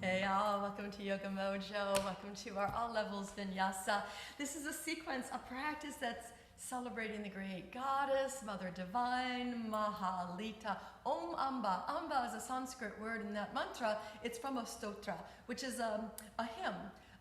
Hey all, welcome to Yoga-Mojo, welcome to our all levels Vinyasa. This is a sequence, a practice that's celebrating the great goddess, Mother Divine, Lalita, Om Amba. Amba is a Sanskrit word in that mantra. It's from a stotra, which is a hymn,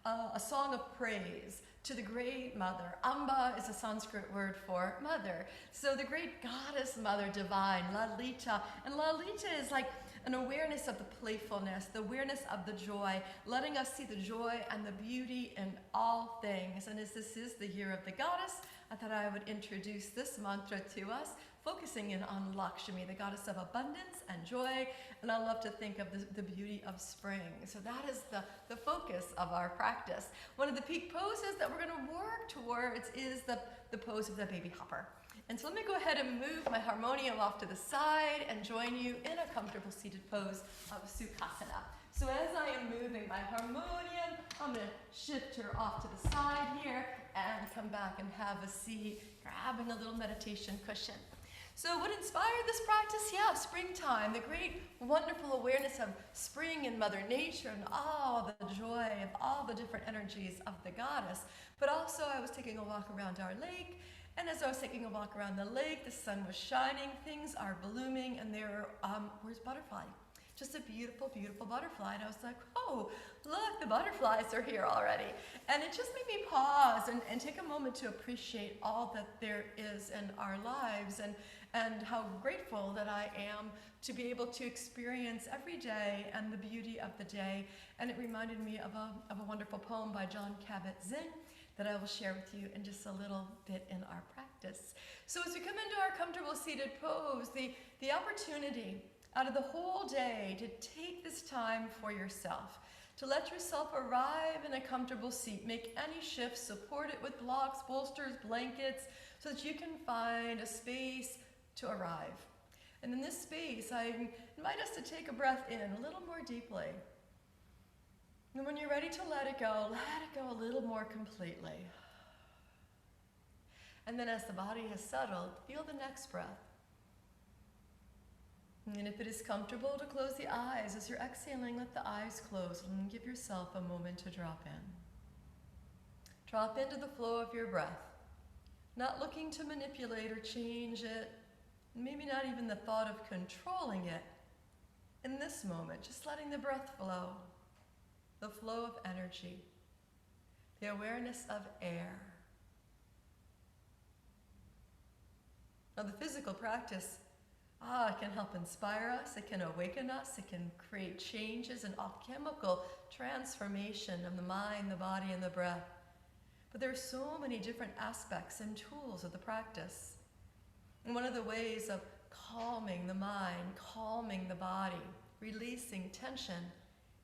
a song of praise to the great mother. Amba is a Sanskrit word for mother. So the great goddess, Mother Divine, Lalita. And Lalita is like an awareness of the playfulness, the awareness of the joy, letting us see the joy and the beauty in all things. And as this is the year of the goddess, I thought I would introduce this mantra to us, focusing in on Lakshmi, the goddess of abundance and joy. And I love to think of the beauty of spring. So that is the focus of our practice. One of the peak poses that we're going to work towards is the pose of the baby hopper. And so let me go ahead and move my harmonium off to the side and join you in a comfortable seated pose of Sukhasana. So as I am moving my harmonium, I'm going to shift her off to the side here and come back and have a seat, grabbing a little meditation cushion. So what inspired this practice? Yeah, springtime, the great wonderful awareness of spring and Mother Nature and all the joy of all the different energies of the goddess. But also I was taking a walk around our lake, and as I was taking a walk around the lake, the sun was shining, things are blooming, and there was butterfly. Just a beautiful, beautiful butterfly. And I was like, oh, look, the butterflies are here already. And it just made me pause and take a moment to appreciate all that there is in our lives and how grateful that I am to be able to experience every day and the beauty of the day. And it reminded me of a wonderful poem by John Kabat-Zinn that I will share with you in just a little bit in our practice. So as we come into our comfortable seated pose, the opportunity out of the whole day to take this time for yourself, to let yourself arrive in a comfortable seat, make any shifts, support it with blocks, bolsters, blankets, so that you can find a space to arrive. And in this space, I invite us to take a breath in a little more deeply. And when you're ready to let it go a little more completely. And then as the body has settled, feel the next breath. And if it is comfortable to close the eyes, as you're exhaling, let the eyes close and give yourself a moment to drop in. Drop into the flow of your breath, not looking to manipulate or change it, maybe not even the thought of controlling it. In this moment, just letting the breath flow. The flow of energy, the awareness of air. Now the physical practice, it can help inspire us, it can awaken us, it can create changes and alchemical transformation of the mind, the body, and the breath. But there are so many different aspects and tools of the practice. And one of the ways of calming the mind, calming the body, releasing tension,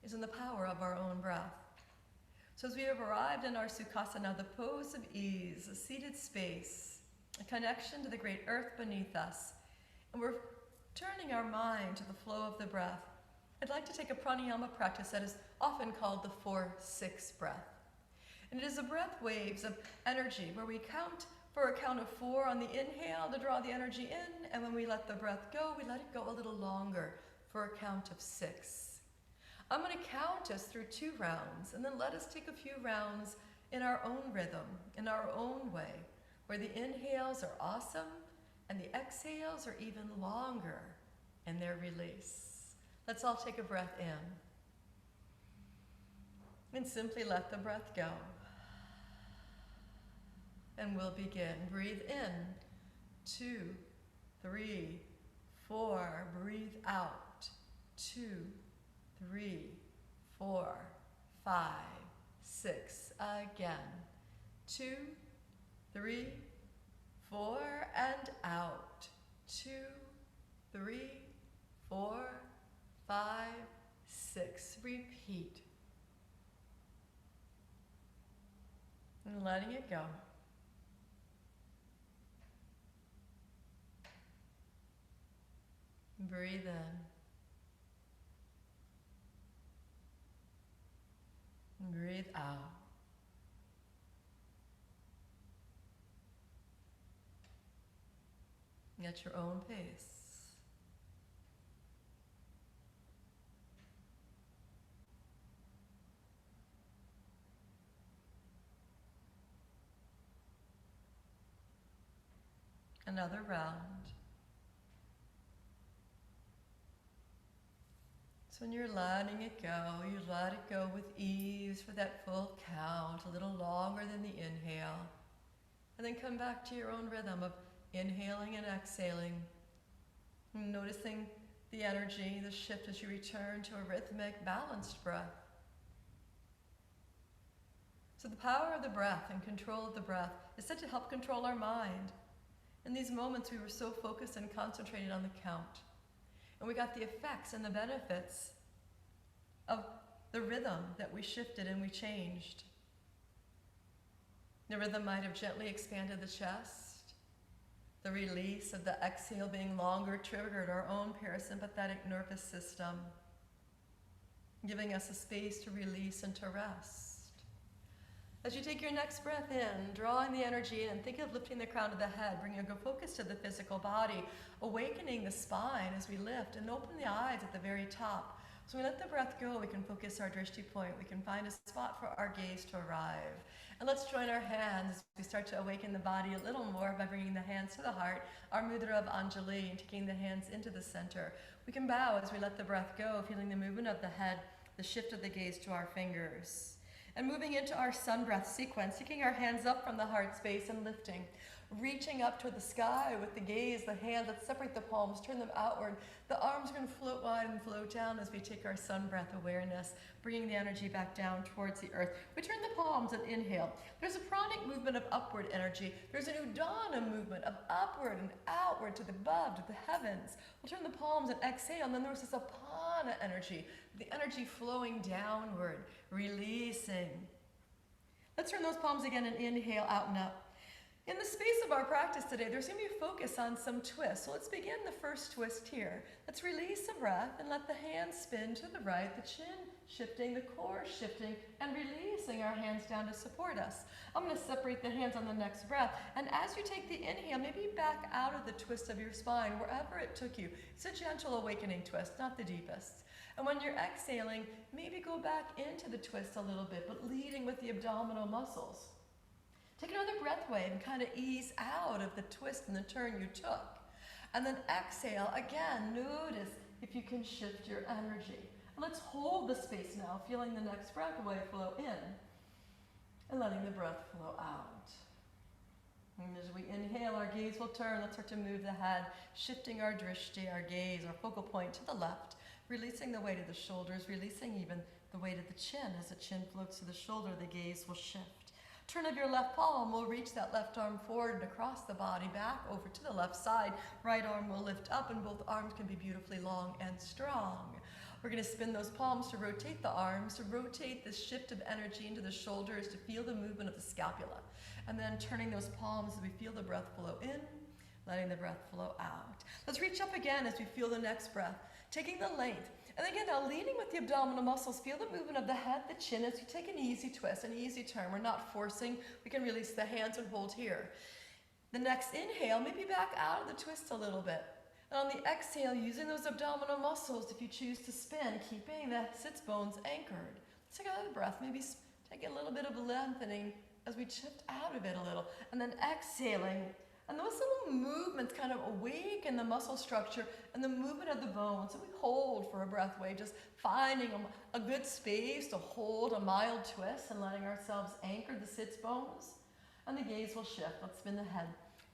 is in the power of our own breath. So as we have arrived in our Sukhasana, the pose of ease, a seated space, a connection to the great earth beneath us, and we're turning our mind to the flow of the breath, I'd like to take a Pranayama practice that is often called the 4-6 breath. And it is a breath waves of energy where we count for a count of 4 on the inhale to draw the energy in, and when we let the breath go, we let it go a little longer for a count of 6. I'm going to count us through 2 rounds, and then let us take a few rounds in our own rhythm, in our own way, where the inhales are awesome and the exhales are even longer in their release. Let's all take a breath in and simply let the breath go. And we'll begin. Breathe in, 2, 3, 4. Breathe out, 2, 3, 4, 5, 6. Again. 2, 3, 4, and out. 2, 3, 4, 5, 6. Repeat. And letting it go. Breathe in. Breathe out. At your own pace. Another round. So when you're letting it go, you let it go with ease for that full count, a little longer than the inhale. And then come back to your own rhythm of inhaling and exhaling. Noticing the energy, the shift as you return to a rhythmic, balanced breath. So the power of the breath and control of the breath is said to help control our mind. In these moments, we were so focused and concentrated on the count. And we got the effects and the benefits of the rhythm that we shifted and we changed. The rhythm might have gently expanded the chest. The release of the exhale being longer triggered our own parasympathetic nervous system, giving us a space to release and to rest. As you take your next breath in, drawing the energy in, and think of lifting the crown of the head, bringing your focus to the physical body, awakening the spine as we lift, and open the eyes at the very top. So when we let the breath go, we can focus our drishti point. We can find a spot for our gaze to arrive. And let's join our hands as we start to awaken the body a little more by bringing the hands to the heart, our mudra of Anjali, and taking the hands into the center. We can bow as we let the breath go, feeling the movement of the head, the shift of the gaze to our fingers. And moving into our sun breath sequence, taking our hands up from the heart space and lifting, reaching up toward the sky with the gaze, the hands. Let's separate the palms, turn them outward. The arms are going to float wide and float down as we take our sun breath awareness, bringing the energy back down towards the earth. We turn the palms and inhale. There's a pranic movement of upward energy. There's an udana movement of upward and outward to the above, to the heavens. We'll turn the palms and exhale, and then there's this apana energy, the energy flowing downward, releasing. Let's turn those palms again and inhale out and up. In the space of our practice today, there's going to be a focus on some twists. So let's begin the first twist here. Let's release the breath and let the hands spin to the right, the chin shifting, the core shifting, and releasing our hands down to support us. I'm going to separate the hands on the next breath. And as you take the inhale, maybe back out of the twist of your spine, wherever it took you. It's a gentle awakening twist, not the deepest. And when you're exhaling, maybe go back into the twist a little bit, but leading with the abdominal muscles. Take another breath wave and kind of ease out of the twist and the turn you took. And then exhale, again, notice if you can shift your energy. And let's hold the space now, feeling the next breath wave flow in and letting the breath flow out. And as we inhale, our gaze will turn. Let's start to move the head, shifting our drishti, our gaze, our focal point to the left, releasing the weight of the shoulders, releasing even the weight of the chin. As the chin floats to the shoulder, the gaze will shift. Turn of your left palm will reach that left arm forward and across the body, back over to the left side. Right arm will lift up, and both arms can be beautifully long and strong. We're going to spin those palms to rotate the arms, to rotate this shift of energy into the shoulders, to feel the movement of the scapula. And then turning those palms as we feel the breath flow in, letting the breath flow out. Let's reach up again as we feel the next breath, taking the length. And again, now leading with the abdominal muscles, feel the movement of the head, the chin, as you take an easy twist, an easy turn. We're not forcing. We can release the hands and hold here. The next inhale, maybe back out of the twist a little bit. And on the exhale, using those abdominal muscles, if you choose to spin, keeping the sits bones anchored. Let's take another breath, maybe take a little bit of lengthening as we shift out of it a little. And then exhaling. And those little movements kind of awaken the muscle structure and the movement of the bones. So we hold for a breath wave, just finding a good space to hold a mild twist and letting ourselves anchor the sits bones. And the gaze will shift. Let's spin the head,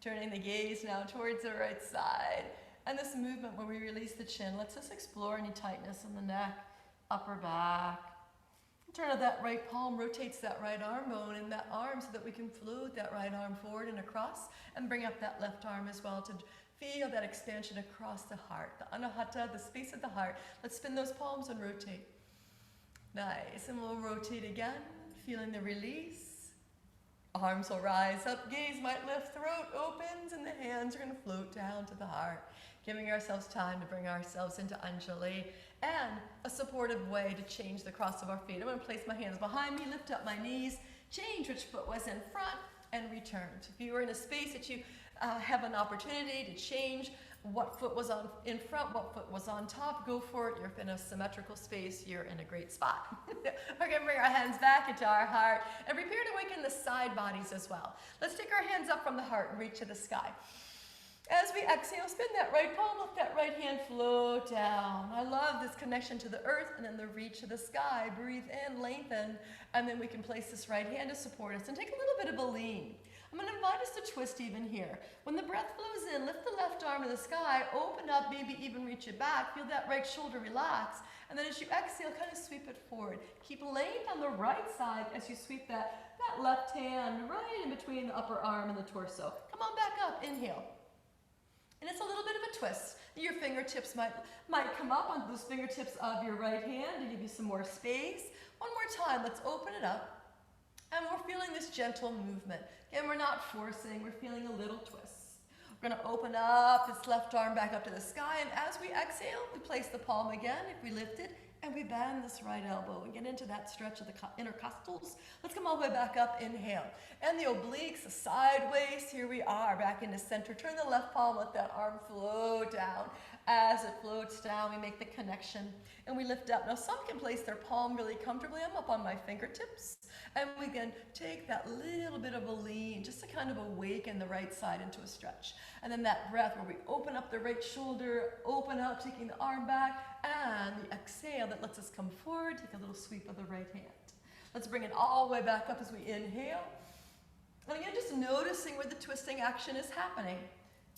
turning the gaze now towards the right side. And this movement where we release the chin, let's just explore any tightness in the neck, upper back. Turn of that right palm rotates that right arm bone in that arm so that we can float that right arm forward and across and bring up that left arm as well to feel that expansion across the heart, the anahata, the space of the heart. Let's spin those palms and rotate. Nice, and we'll rotate again, feeling the release. Arms will rise up, gaze might lift, throat opens, and the hands are going to float down to the heart, giving ourselves time to bring ourselves into Anjali and a supportive way to change the cross of our feet. I'm going to place my hands behind me, lift up my knees, change which foot was in front, and return. So if you were in a space that you have an opportunity to change what foot was in front, what foot was on top, go for it. You're in a symmetrical space, you're in a great spot. We're going to bring our hands back into our heart and prepare to awaken the side bodies as well. Let's take our hands up from the heart and reach to the sky. As we exhale, spin that right palm, let that right hand float down. I love this connection to the earth and then the reach to the sky. Breathe in, lengthen, and then we can place this right hand to support us and take a little bit of a lean. I'm going to invite us to twist even here. When the breath flows in, lift the left arm to the sky, open up, maybe even reach it back. Feel that right shoulder relax. And then as you exhale, kind of sweep it forward. Keep laying on the right side as you sweep that left hand right in between the upper arm and the torso. Come on back up, inhale. And it's a little bit of a twist. Your fingertips might come up on those fingertips of your right hand to give you some more space. One more time, let's open it up. And we're feeling this gentle movement. Again, we're not forcing, we're feeling a little twist. We're gonna open up this left arm back up to the sky, and as we exhale, we place the palm again, if we lift it, and we bend this right elbow and get into that stretch of the intercostals. Let's come all the way back up, inhale. And the obliques, the sideways, here we are, back into center. Turn the left palm, let that arm float down. As it floats down, we make the connection and we lift up. Now some can place their palm really comfortably. I'm up on my fingertips. And we can take that little bit of a lean, just to kind of awaken the right side into a stretch. And then that breath where we open up the right shoulder, open up, taking the arm back, and the exhale that lets us come forward, take a little sweep of the right hand. Let's bring it all the way back up as we inhale. And again, just noticing where the twisting action is happening.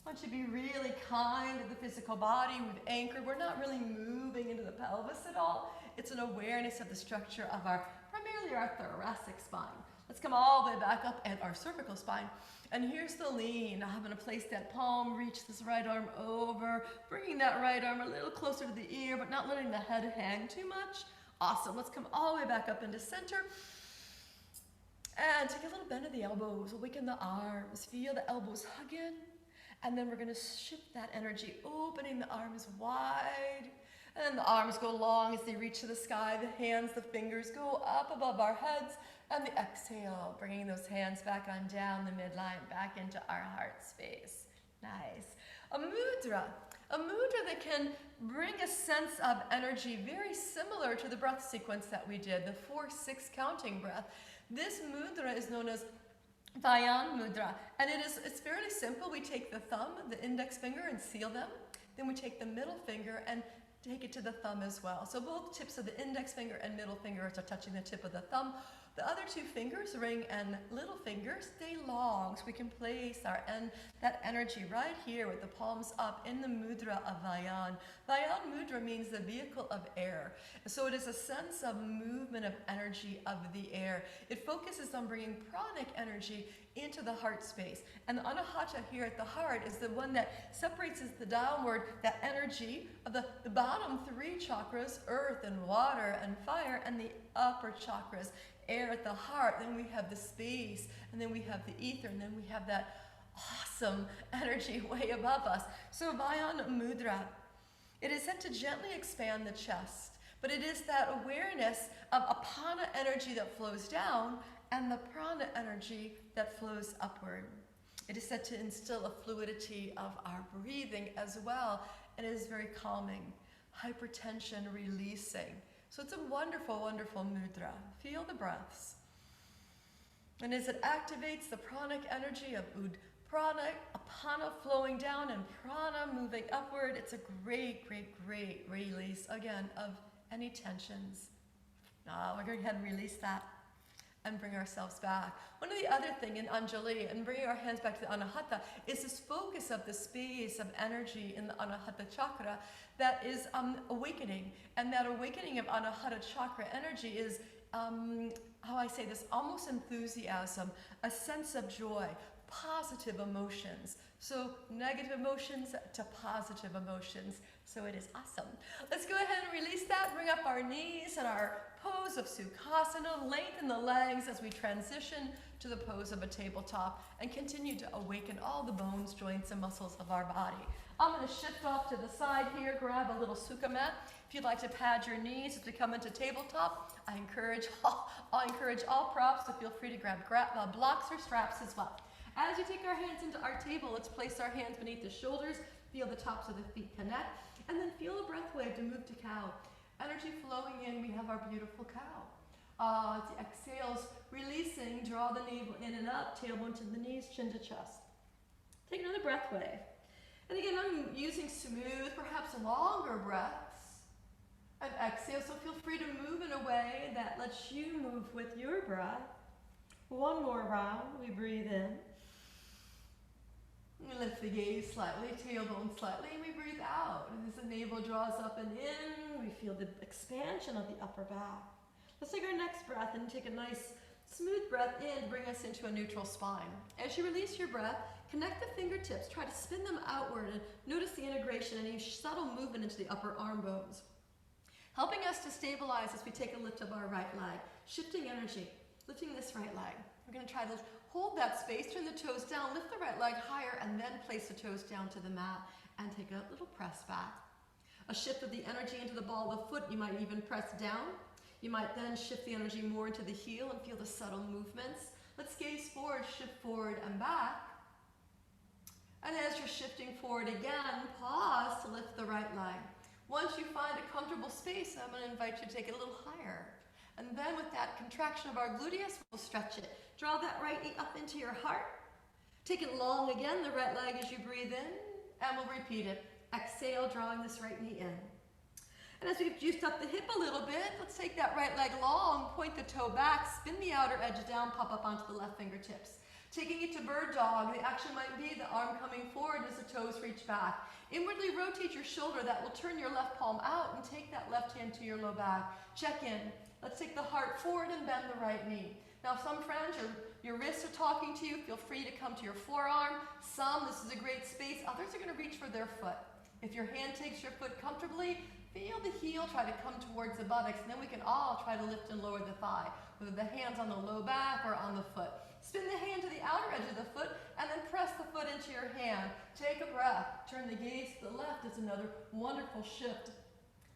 I want you to be really kind to the physical body. We've anchored. We're not really moving into the pelvis at all. It's an awareness of the structure of primarily our thoracic spine. Let's come all the way back up at our cervical spine. And here's the lean. I'm going to place that palm, reach this right arm over, bringing that right arm a little closer to the ear, but not letting the head hang too much. Awesome. Let's come all the way back up into center. And take a little bend of the elbows. Awaken the arms. Feel the elbows hug in. And then we're going to shift that energy, opening the arms wide. And the arms go long as they reach to the sky. The hands, the fingers go up above our heads. And the exhale, bringing those hands back on down the midline, back into our heart space. Nice. A mudra that can bring a sense of energy very similar to the breath sequence that we did, the 4-6 counting breath. This mudra is known as Bayan Mudra, and it's fairly simple. We take the thumb, the index finger, and seal them. Then we take the middle finger and take it to the thumb as well. So both tips of the index finger and middle finger are touching the tip of the thumb. The other two fingers, ring and little finger, stay long, so we can place that energy right here with the palms up in the mudra of Vayan. Vayan Mudra means the vehicle of air. So it is a sense of movement of energy of the air. It focuses on bringing pranic energy into the heart space. And the Anahata here at the heart is the one that separates the downward, that energy of the bottom 3 chakras, earth and water and fire, and the upper chakras, air at the heart. Then we have the space, and then we have the ether, and then we have that awesome energy way above us. So Vayan Mudra, it is said to gently expand the chest, but it is that awareness of apana energy that flows down and the prana energy that flows upward. It is said to instill a fluidity of our breathing as well, and it is very calming. Hypertension releasing. So it's a wonderful, wonderful mudra. Feel the breaths. And as it activates the pranic energy of prana, apana flowing down and prana moving upward, it's a great, great, great release, again, of any tensions. We're going to go ahead and release that and bring ourselves back. One of the other thing in Anjali and bringing our hands back to the Anahata is this focus of the space of energy in the Anahata chakra that is awakening. And that awakening of Anahata chakra energy is, how I say this, almost enthusiasm, a sense of joy, positive emotions. So negative emotions to positive emotions. So it is awesome. Let's go ahead and release that. Bring up our knees and our pose of Sukhasana. Lengthen the legs as we transition to the pose of a tabletop and continue to awaken all the bones, joints, and muscles of our body. I'm going to shift off to the side here, grab a little sukha mat. If you'd like to pad your knees as we come into tabletop, I encourage all props to feel free to grab blocks or straps as well. As you take our hands into our table, let's place our hands beneath the shoulders, feel the tops of the feet connect, and then feel a breath wave to move to cow. Energy flowing in, we have our beautiful cow. As the exhales, releasing, draw the navel in and up, tailbone to the knees, chin to chest. Take another breath wave. And again, I'm using smooth, perhaps longer breaths. And exhale, so feel free to move in a way that lets you move with your breath. One more round, we breathe in. We lift the gaze slightly, tailbone slightly, and we breathe out. And as the navel draws up and in, we feel the expansion of the upper back. Let's take our next breath and take a nice smooth breath in to bring us into a neutral spine. As you release your breath, connect the fingertips, try to spin them outward and notice the integration and a subtle movement into the upper arm bones. Helping us to stabilize as we take a lift of our right leg, shifting energy, lifting this right leg. We're going to try to hold that space, turn the toes down, lift the right leg higher, and then place the toes down to the mat and take a little press back. A shift of the energy into the ball of the foot, you might even press down. You might then shift the energy more into the heel and feel the subtle movements. Let's gaze forward, shift forward and back. And as you're shifting forward again, pause to lift the right leg. Once you find a comfortable space, I'm going to invite you to take it a little higher. And then with that contraction of our gluteus, we'll stretch it. Draw that right knee up into your heart. Take it long again, the right leg as you breathe in, and we'll repeat it. Exhale, drawing this right knee in. And as we've juiced up the hip a little bit, let's take that right leg long, point the toe back, spin the outer edge down, pop up onto the left fingertips. Taking it to bird dog, the action might be the arm coming forward as the toes reach back. Inwardly rotate your shoulder, that will turn your left palm out and take that left hand to your low back. Check in. Let's take the heart forward and bend the right knee. Now some friends, your wrists are talking to you, feel free to come to your forearm. Some, this is a great space, others are going to reach for their foot. If your hand takes your foot comfortably, feel the heel try to come towards the buttocks, and then we can all try to lift and lower the thigh, whether the hand's on the low back or on the foot. Spin the hand to the outer edge of the foot, and then press the foot into your hand. Take a breath. Turn the gaze to the left. It's another wonderful shift.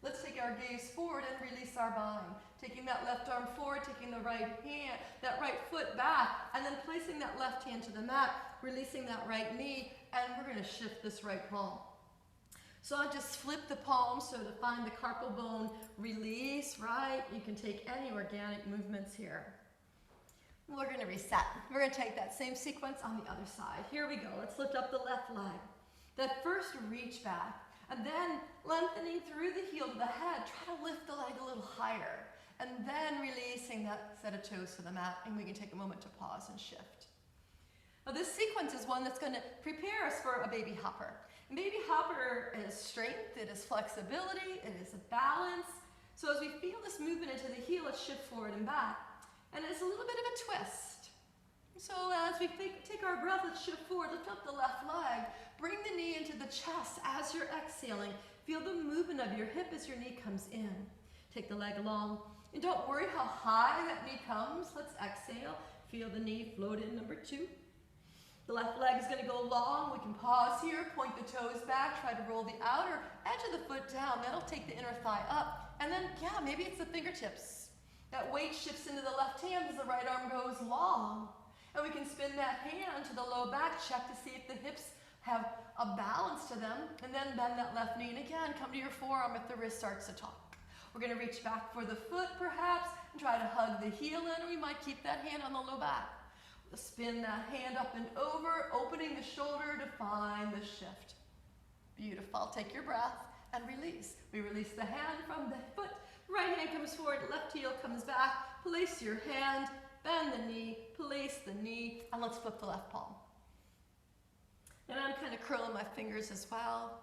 Let's take our gaze forward and release our bind. Taking that left arm forward, taking the right hand, that right foot back, and then placing that left hand to the mat, releasing that right knee, and we're going to shift this right palm. So I'll just flip the palm, so to find the carpal bone release, right? You can take any organic movements here. We're going to reset. We're going to take that same sequence on the other side. Here we go. Let's lift up the left leg. That first reach back, and then lengthening through the heel to the head. Try to lift the leg a little higher, and then releasing that set of toes to the mat, and we can take a moment to pause and shift. Now this sequence is one that's going to prepare us for a baby hopper. And baby hopper is strength, it is flexibility, it is a balance. So as we feel this movement into the heel, let's shift forward and back. And it's a little bit of a twist. So as we take our breath, let's shift forward, lift up the left leg, bring the knee into the chest as you're exhaling. Feel the movement of your hip as your knee comes in. Take the leg long, and don't worry how high that knee comes. Let's exhale. Feel the knee float in, number 2. The left leg is going to go long. We can pause here, point the toes back, try to roll the outer edge of the foot down. That'll take the inner thigh up. And then, yeah, maybe it's the fingertips. That weight shifts into the left hand as the right arm goes long. And we can spin that hand to the low back, check to see if the hips have a balance to them, and then bend that left knee. And again, come to your forearm if the wrist starts to talk. We're going to reach back for the foot, perhaps, and try to hug the heel in. We might keep that hand on the low back. Spin that hand up and over, opening the shoulder to find the shift. Beautiful. Take your breath and release. We release the hand from the foot. Right hand comes forward, left heel comes back. Place your hand, bend the knee, place the knee, and let's flip the left palm. And I'm kind of curling my fingers as well.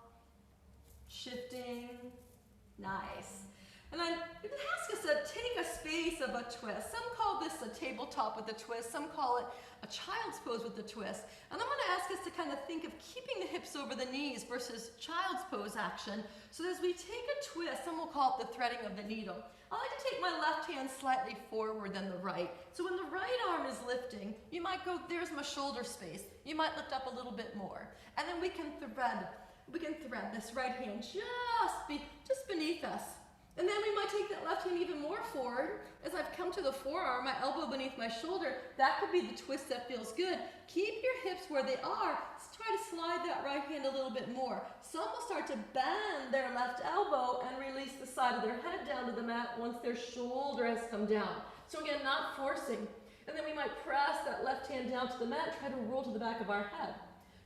Shifting. Nice. And then you can ask us to take a space of a twist. Some call this a tabletop with a twist. Some call it a child's pose with a twist. And I'm going to ask us to kind of think of keeping the hips over the knees versus child's pose action. So as we take a twist, some will call it the threading of the needle. I like to take my left hand slightly forward than the right. So when the right arm is lifting, you might go, there's my shoulder space. You might lift up a little bit more. And then we can thread this right hand just beneath us. And then we might take that left hand even more forward. As I've come to the forearm, my elbow beneath my shoulder, that could be the twist that feels good. Keep your hips where they are. Try to slide that right hand a little bit more. Some will start to bend their left elbow and release the side of their head down to the mat once their shoulder has come down. So again, not forcing. And then we might press that left hand down to the mat, try to roll to the back of our head.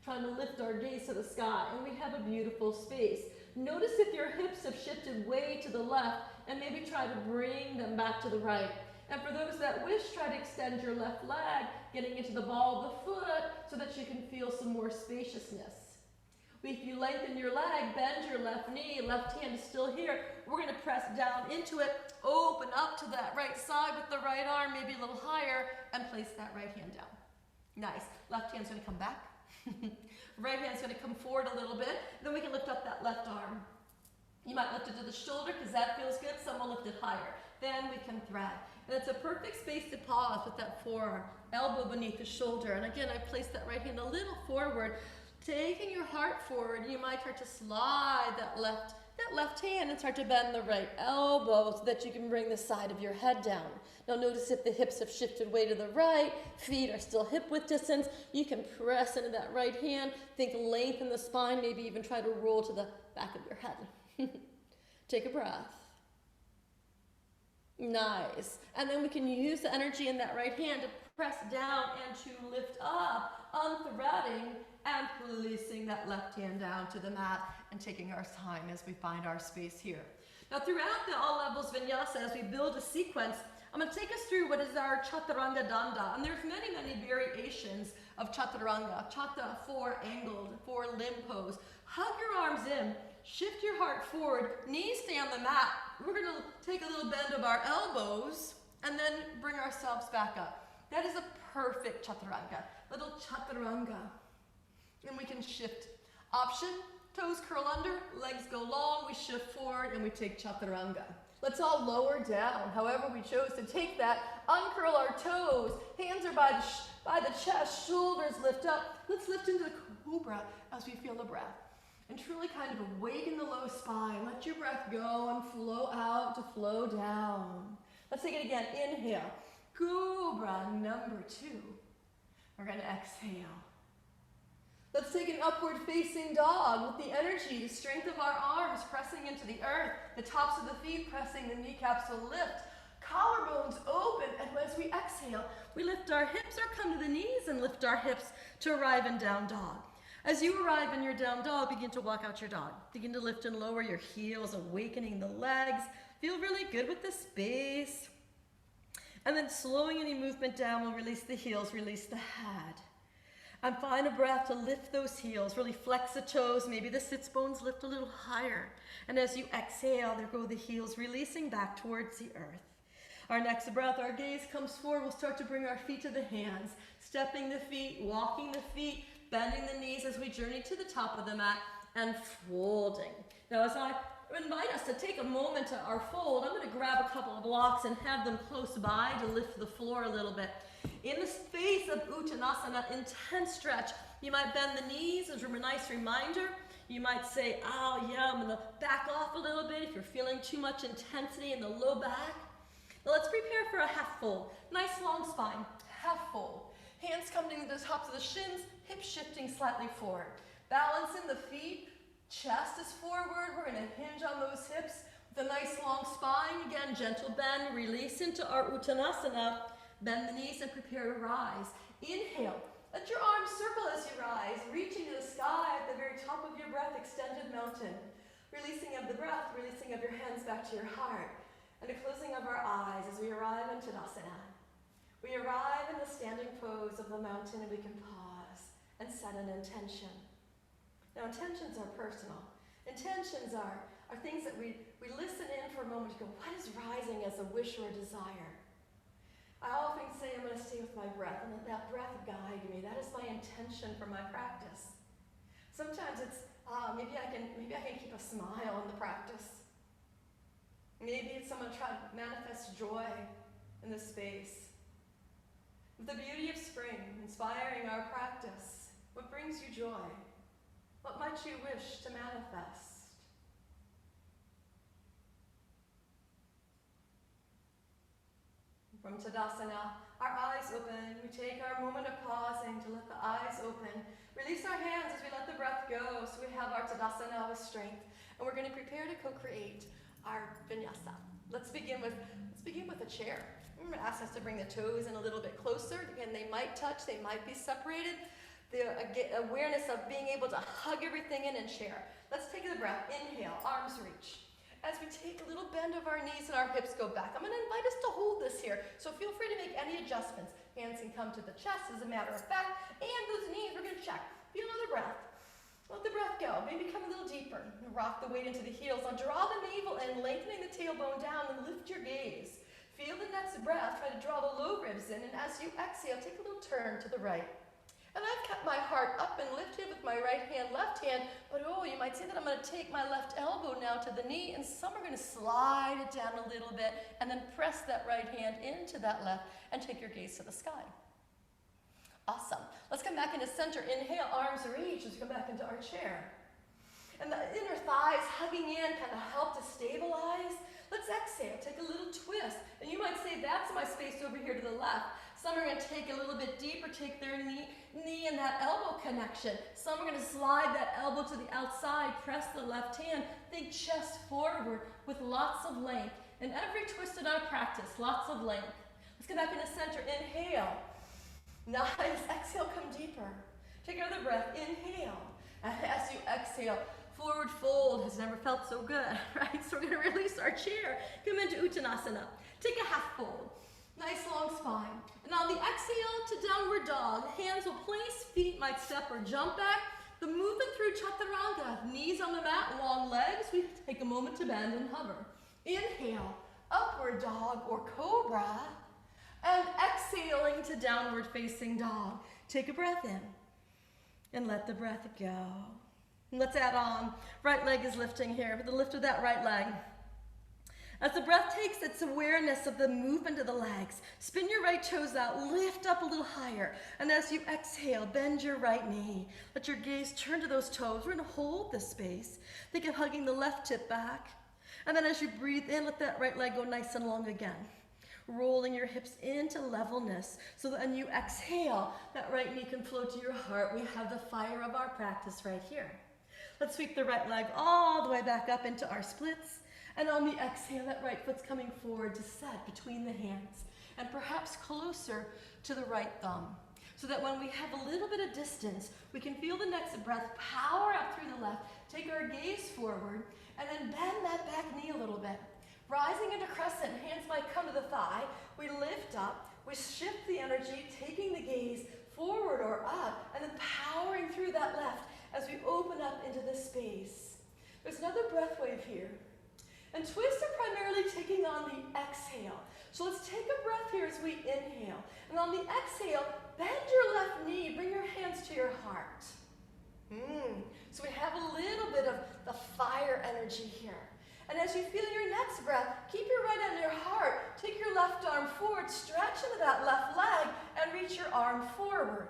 trying to lift our gaze to the sky, and we have a beautiful space. Notice if your hips have shifted way to the left, and maybe try to bring them back to the right. And for those that wish, try to extend your left leg, getting into the ball of the foot so that you can feel some more spaciousness. If you lengthen your leg, bend your left knee, left hand is still here. We're going to press down into it, open up to that right side with the right arm, maybe a little higher, and place that right hand down. Nice. Left hand's going to come back. Right hand's going to come forward a little bit. Then we can lift up that left arm. You might lift it to the shoulder because that feels good. Some will lift it higher. Then we can thread. And it's a perfect space to pause with that forearm, elbow beneath the shoulder. And again, I place that right hand a little forward, taking your heart forward. You might start to slide that left hand and start to bend the right elbow so that you can bring the side of your head down. Now notice if the hips have shifted way to the right, feet are still hip width distance, you can press into that right hand, think lengthen the spine, maybe even try to roll to the back of your head. Take a breath. Nice. And then we can use the energy in that right hand to press down and to lift up, unthreading and releasing that left hand down to the mat and taking our time as we find our space here. Now throughout the all levels Vinyasa, as we build a sequence, I'm going to take us through what is our Chaturanga Danda. And there's many, many variations of Chaturanga. Chata, 4 angled, 4 limb pose. Hug your arms in, shift your heart forward, knees stay on the mat. We're going to take a little bend of our elbows and then bring ourselves back up. That is a perfect Chaturanga, little Chaturanga. And we can shift. Option, toes curl under, legs go long, we shift forward and we take Chaturanga. Let's all lower down, however we chose to take that. Uncurl our toes, hands are by the chest, shoulders lift up. Let's lift into the Cobra as we feel the breath. And truly kind of awaken the low spine. Let your breath go and flow out to flow down. Let's take it again. Inhale. Cobra number 2. We're going to exhale. Let's take an upward facing dog with the energy, the strength of our arms pressing into the earth, the tops of the feet pressing, the kneecaps will lift, collarbones open, and as we exhale, we lift our hips or come to the knees and lift our hips to arrive in down dog. As you arrive in your down dog, begin to walk out your dog. Begin to lift and lower your heels, awakening the legs. Feel really good with the space. And then slowing any movement down, we'll release the heels, release the head. And find a breath to lift those heels, really flex the toes, maybe the sits bones lift a little higher. And as you exhale, there go the heels, releasing back towards the earth. Our next breath, our gaze comes forward, we'll start to bring our feet to the hands, stepping the feet, walking the feet, bending the knees as we journey to the top of the mat, and folding. Now as I invite us to take a moment to our fold, I'm going to grab a couple of blocks and have them close by to lift the floor a little bit. In the space of Uttanasana, intense stretch, you might bend the knees as a nice reminder. You might say, oh yeah, I'm going to back off a little bit if you're feeling too much intensity in the low back. Now let's prepare for a half fold. Nice long spine, half fold. Hands coming to the tops of the shins, hips shifting slightly forward. Balance in the feet, chest is forward. We're going to hinge on those hips with a nice long spine. Again, gentle bend, release into our Uttanasana. Bend the knees and prepare to rise. Inhale. Let your arms circle as you rise, reaching to the sky at the very top of your breath, extended mountain. Releasing of the breath, releasing of your hands back to your heart. And a closing of our eyes as we arrive in Tadasana. We arrive in the standing pose of the mountain and we can pause and set an intention. Now intentions are personal. Intentions are things that we listen in for a moment to go, what is rising as a wish or a desire? I often say I'm going to stay with my breath and let that breath guide me. That is my intention for my practice. Sometimes it's, maybe I can keep a smile in the practice. Maybe it's someone trying to manifest joy in this space. With the beauty of spring inspiring our practice, what brings you joy? What might you wish to manifest? From Tadasana, our eyes open. We take our moment of pausing to let the eyes open. Release our hands as we let the breath go so we have our Tadasana with strength. And we're going to prepare to co-create our Vinyasa. Let's begin with a chair. I'm going to ask us to bring the toes in a little bit closer. Again, they might touch, they might be separated. The awareness of being able to hug everything in and share. Let's take a breath. Inhale, arms reach. As we take a little bend of our knees and our hips go back, I'm going to invite us to hold this here. So feel free to make any adjustments. Hands can come to the chest as a matter of fact. And those knees, we're going to check. Feel another breath. Let the breath go. Maybe come a little deeper. Rock the weight into the heels. Now draw the navel in, lengthening the tailbone down, and lift your gaze. Feel the next breath. Try to draw the low ribs in. And as you exhale, take a little turn to the right. And I've kept my heart up and lifted with my right hand, left hand, but oh, you might say that I'm going to take my left elbow now to the knee, and some are going to slide it down a little bit, and then press that right hand into that left, and take your gaze to the sky. Awesome. Let's come back into center. Inhale, arms reach as we come back into our chair. And the inner thighs hugging in kind of help to stabilize. Let's exhale, take a little twist. And you might say, that's my space over here to the left. Some are going to take a little bit deeper, take their knee and that elbow connection. Some are going to slide that elbow to the outside, press the left hand, think chest forward with lots of length. In every twist in our practice, lots of length. Let's get back into center. Inhale. Nice. Exhale, come deeper. Take another breath. Inhale. And as you exhale, forward fold has never felt so good, right? So we're going to release our chair. Come into Uttanasana. Take a half fold. Nice long spine. And on the exhale to downward dog, hands will place, feet might step or jump back. The movement through Chaturanga, knees on the mat, long legs. We take a moment to bend and hover. Inhale, upward dog or cobra. And exhaling to downward facing dog. Take a breath in and let the breath go. And let's add on. Right leg is lifting here with the lift of that right leg. As the breath takes its awareness of the movement of the legs, spin your right toes out, lift up a little higher. And as you exhale, bend your right knee. Let your gaze turn to those toes. We're going to hold this space. Think of hugging the left hip back. And then as you breathe in, let that right leg go nice and long again. Rolling your hips into levelness so that when you exhale, that right knee can float to your heart. We have the fire of our practice right here. Let's sweep the right leg all the way back up into our splits. And on the exhale, that right foot's coming forward to set between the hands and perhaps closer to the right thumb. So that when we have a little bit of distance, we can feel the next breath power up through the left, take our gaze forward, and then bend that back knee a little bit. Rising into crescent, hands might come to the thigh. We lift up, we shift the energy, taking the gaze forward or up, and then powering through that left as we open up into this space. There's another breath wave here. And twists are primarily taking on the exhale. So let's take a breath here as we inhale. And on the exhale, bend your left knee, bring your hands to your heart. So we have a little bit of the fire energy here. And as you feel your next breath, keep your right hand on your heart. Take your left arm forward, stretch into that left leg, and reach your arm forward.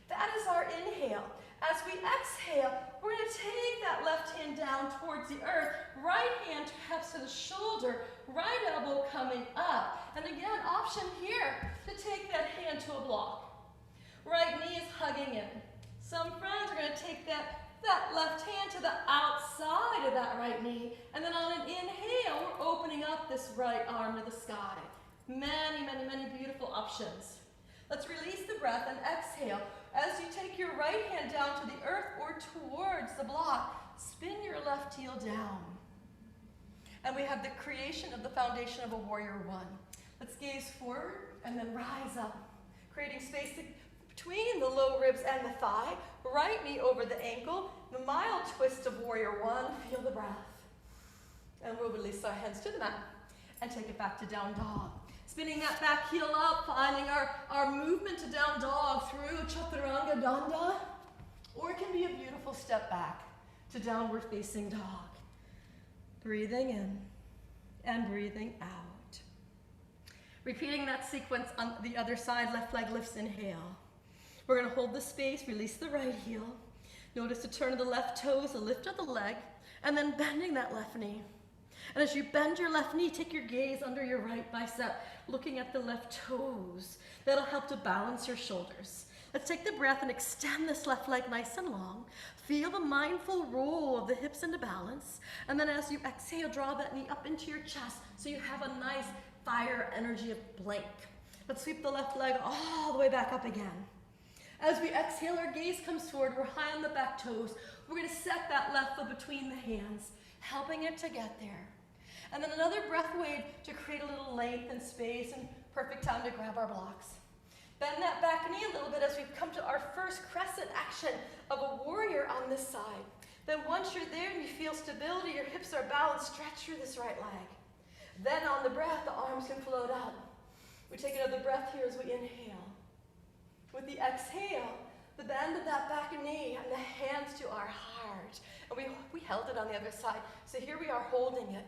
That is our inhale. As we exhale, we're going to take that left hand down towards the earth, right hand perhaps to the shoulder, right elbow coming up. And again, option here to take that hand to a block. Right knee is hugging in. Some friends are going to take that left hand to the outside of that right knee. And then on an inhale, we're opening up this right arm to the sky. Many, many, many beautiful options. Let's release the breath and exhale. As you take your right hand down to the earth or towards the block, spin your left heel down. And we have the creation of the foundation of a warrior one. Let's gaze forward and then rise up, creating space between the low ribs and the thigh. Right knee over the ankle. The mild twist of warrior one. Feel the breath. And we'll release our hands to the mat and take it back to down dog. Spinning that back heel up, finding our movement to down dog through Chaturanga Danda. Or it can be a beautiful step back to downward facing dog. Breathing in and breathing out. Repeating that sequence on the other side, left leg lifts, inhale. We're going to hold the space, release the right heel. Notice the turn of the left toes, the lift of the leg, and then bending that left knee. And as you bend your left knee, take your gaze under your right bicep, looking at the left toes. That'll help to balance your shoulders. Let's take the breath and extend this left leg nice and long. Feel the mindful roll of the hips into balance. And then as you exhale, draw that knee up into your chest so you have a nice fire energy of blank. Let's sweep the left leg all the way back up again. As we exhale, our gaze comes forward. We're high on the back toes. We're going to set that left foot between the hands, helping it to get there. And then another breath wave to create a little length and space, and perfect time to grab our blocks. Bend that back knee a little bit as we've come to our first crescent action of a warrior on this side. Then once you're there and you feel stability, your hips are balanced, stretch through this right leg. Then on the breath, the arms can float up. We take another breath here as we inhale. With the exhale, the bend of that back knee and the hands to our heart. And we held it on the other side. So here we are holding it.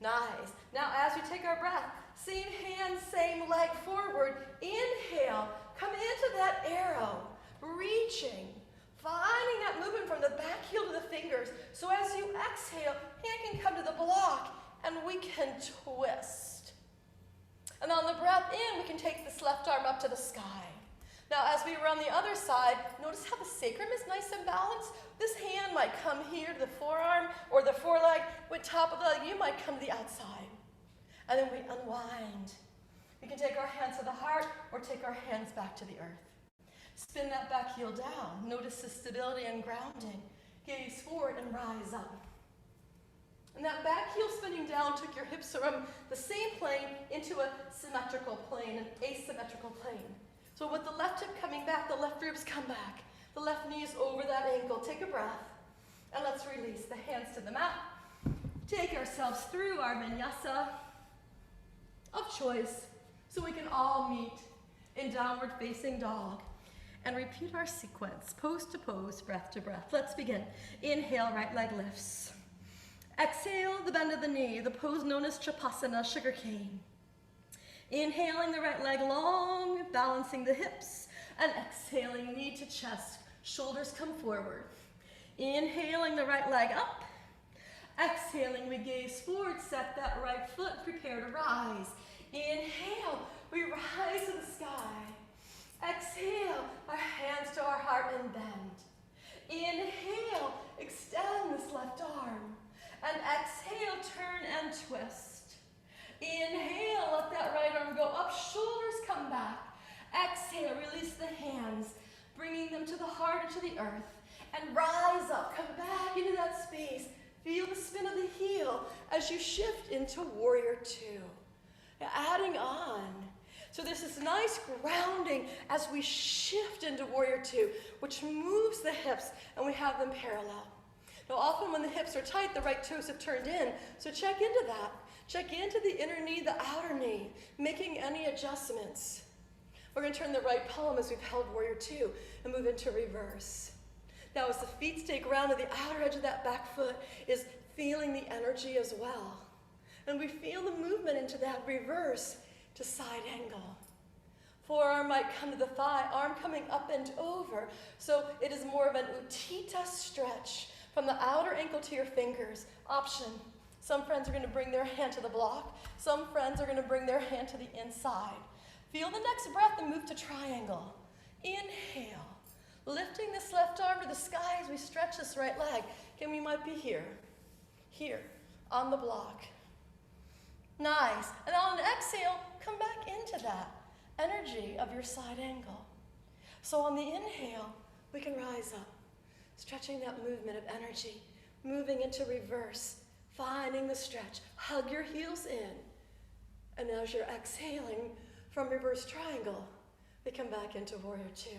Nice. Now as we take our breath, same hand, same leg forward. Inhale. Come into that arrow. Reaching. Finding that movement from the back heel to the fingers. So as you exhale, hand can come to the block and we can twist. And on the breath in, we can take this left arm up to the sky. Now as we were on the other side, notice how the sacrum is nice and balanced? This hand might come here to the forearm or the foreleg. With top of the leg, you might come to the outside. And then we unwind. We can take our hands to the heart or take our hands back to the earth. Spin that back heel down. Notice the stability and grounding. Gaze forward and rise up. And that back heel spinning down took your hips from the same plane into a symmetrical plane, an asymmetrical plane. So with the left hip coming back, the left ribs come back. The left knee is over that ankle. Take a breath. And let's release the hands to the mat. Take ourselves through our vinyasa of choice so we can all meet in downward facing dog. And repeat our sequence, pose to pose, breath to breath. Let's begin. Inhale, right leg lifts. Exhale, the bend of the knee, the pose known as Shavasana, sugar cane. Inhaling the right leg long, balancing the hips, and exhaling knee to chest, shoulders come forward. Inhaling the right leg up. Exhaling, we gaze forward, set that right foot, prepare to rise. Inhale, we rise to the sky. Exhale, our hands to our heart and bend. Inhale, extend this left arm. And exhale, turn and twist. Inhale, let that right arm go up, shoulders come back. Exhale, release the hands, bringing them to the heart or to the earth. And rise up, come back into that space. Feel the spin of the heel as you shift into warrior two. Now, adding on. So there's this nice grounding as we shift into warrior two, which moves the hips and we have them parallel. Now often when the hips are tight, the right toes have turned in, so check into that. Check into the inner knee, the outer knee, making any adjustments. We're going to turn the right palm as we've held warrior two and move into reverse. Now as the feet stay grounded, the outer edge of that back foot is feeling the energy as well. And we feel the movement into that reverse to side angle. Forearm might come to the thigh, arm coming up and over. So it is more of an Utkatasana stretch from the outer ankle to your fingers. Option. Some friends are going to bring their hand to the block. Some friends are going to bring their hand to the inside. Feel the next breath and move to triangle. Inhale. Lifting this left arm to the sky as we stretch this right leg. Again, we might be here. Here. On the block. Nice. And on an exhale, come back into that energy of your side angle. So on the inhale, we can rise up, stretching that movement of energy, moving into reverse, finding the stretch. Hug your heels in. And as you're exhaling from reverse triangle, we come back into warrior two.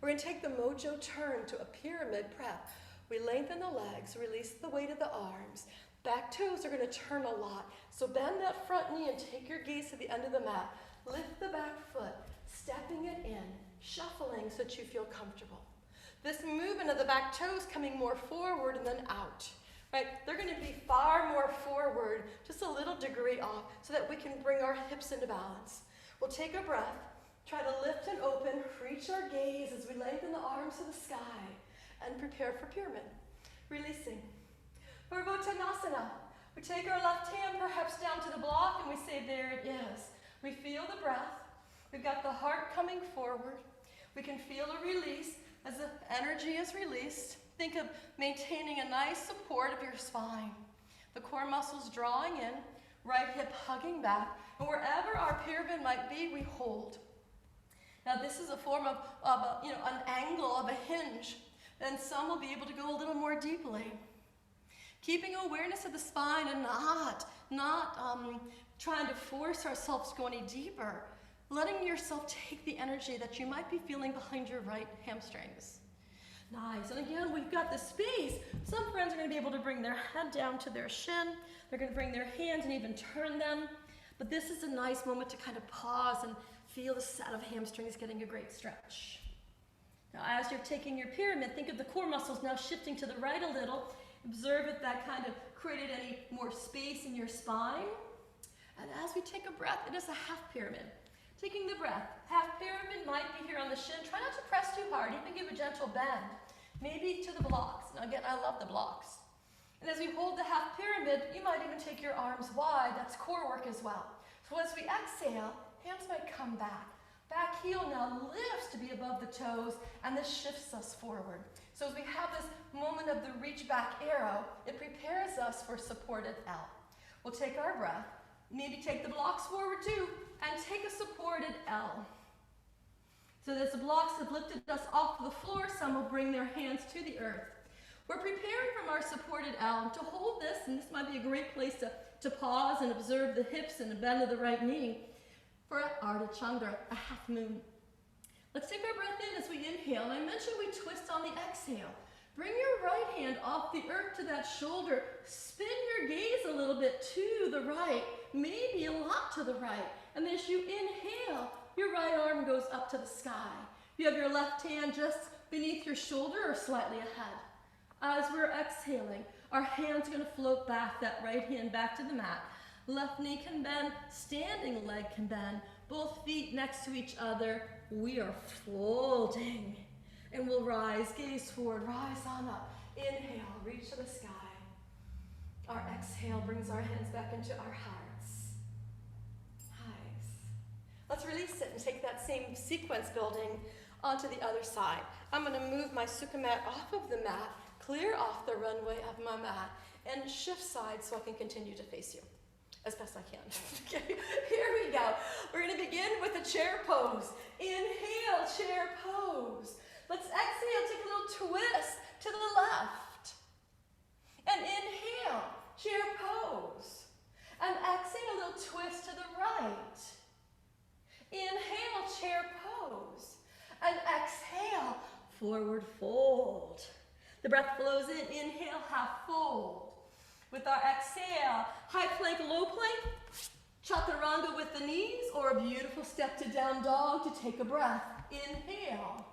We're going to take the mojo turn to a pyramid prep. We lengthen the legs, release the weight of the arms. Back toes are going to turn a lot. So bend that front knee and take your gaze to the end of the mat. Lift the back foot, stepping it in, shuffling so that you feel comfortable. This movement of the back toes coming more forward and then out. Right? They're going to be far more forward, just a little degree off, so that we can bring our hips into balance. We'll take a breath, try to lift and open, reach our gaze as we lengthen the arms to the sky, and prepare for pyramid. Releasing. For Uttanasana, we take our left hand perhaps down to the block and we say, there it is. We feel the breath. We've got the heart coming forward. We can feel a release as the energy is released. Think of maintaining a nice support of your spine. The core muscles drawing in, right hip hugging back, and wherever our pyramid might be, we hold. Now this is a form of an angle of a hinge. Then some will be able to go a little more deeply. Keeping awareness of the spine and not trying to force ourselves to go any deeper. Letting yourself take the energy that you might be feeling behind your right hamstrings. Nice, and again, we've got the space. Some friends are gonna be able to bring their head down to their shin. They're gonna bring their hands and even turn them. But this is a nice moment to kind of pause and feel the set of hamstrings getting a great stretch. Now, as you're taking your pyramid, think of the core muscles now shifting to the right a little. Observe if that kind of created any more space in your spine. And as we take a breath, it is a half pyramid. Taking the breath, half pyramid might be here on the shin. Try not to press too hard, even give a gentle bend. Maybe to the blocks. Now again, I love the blocks. And as we hold the half pyramid, you might even take your arms wide. That's core work as well. So as we exhale, hands might come back. Back heel now lifts to be above the toes, and this shifts us forward. So as we have this moment of the reach back arrow, it prepares us for supported L. We'll take our breath, maybe take the blocks forward too, and take a supported L. So as the blocks have lifted us off the floor, some will bring their hands to the earth. We're preparing from our supported L to hold this, and this might be a great place to pause and observe the hips and the bend of the right knee for Ardha Chandra, a half moon. Let's take our breath in as we inhale, and I mentioned we twist on the exhale. Bring your right hand off the earth to that shoulder. Spin your gaze a little bit to the right, maybe a lot to the right. And as you inhale, your right arm goes up to the sky. You have your left hand just beneath your shoulder or slightly ahead. As we're exhaling, our hands are going to float back, that right hand back to the mat. Left knee can bend, standing leg can bend, both feet next to each other. We are folding. And we'll rise, gaze forward, rise on up. Inhale, reach to the sky. Our exhale brings our hands back into our hearts. Nice. Let's release it and take that same sequence building onto the other side. I'm going to move my Sukha mat off of the mat, clear off the runway of my mat, and shift sides so I can continue to face you as best I can. Okay, here we go. We're going to begin with a chair pose. Inhale, chair pose. Let's exhale, take a little twist to the left. And inhale, chair pose. And exhale, a little twist to the right. Inhale, chair pose. And exhale, forward fold. The breath flows in, inhale, half fold. With our exhale, high plank, low plank, chaturanga with the knees, or a beautiful step to down dog to take a breath. Inhale.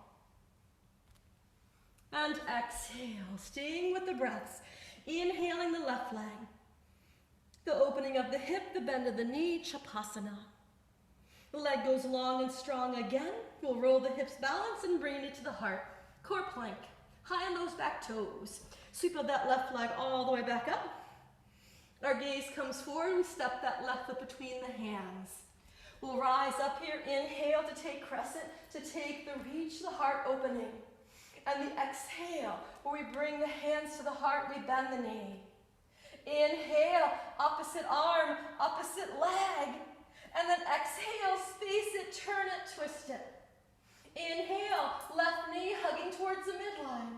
And exhale, staying with the breaths. Inhaling the left leg. The opening of the hip, the bend of the knee, Shavasana. The leg goes long and strong again. We'll roll the hips, balance, and bring it to the heart. Core plank, high on those back toes. Sweep of that left leg all the way back up. Our gaze comes forward, we step that left foot between the hands. We'll rise up here, inhale to take crescent, to take the reach, the heart opening. And the exhale, where we bring the hands to the heart, we bend the knee. Inhale, opposite arm, opposite leg. And then exhale, space it, turn it, twist it. Inhale, left knee hugging towards the midline.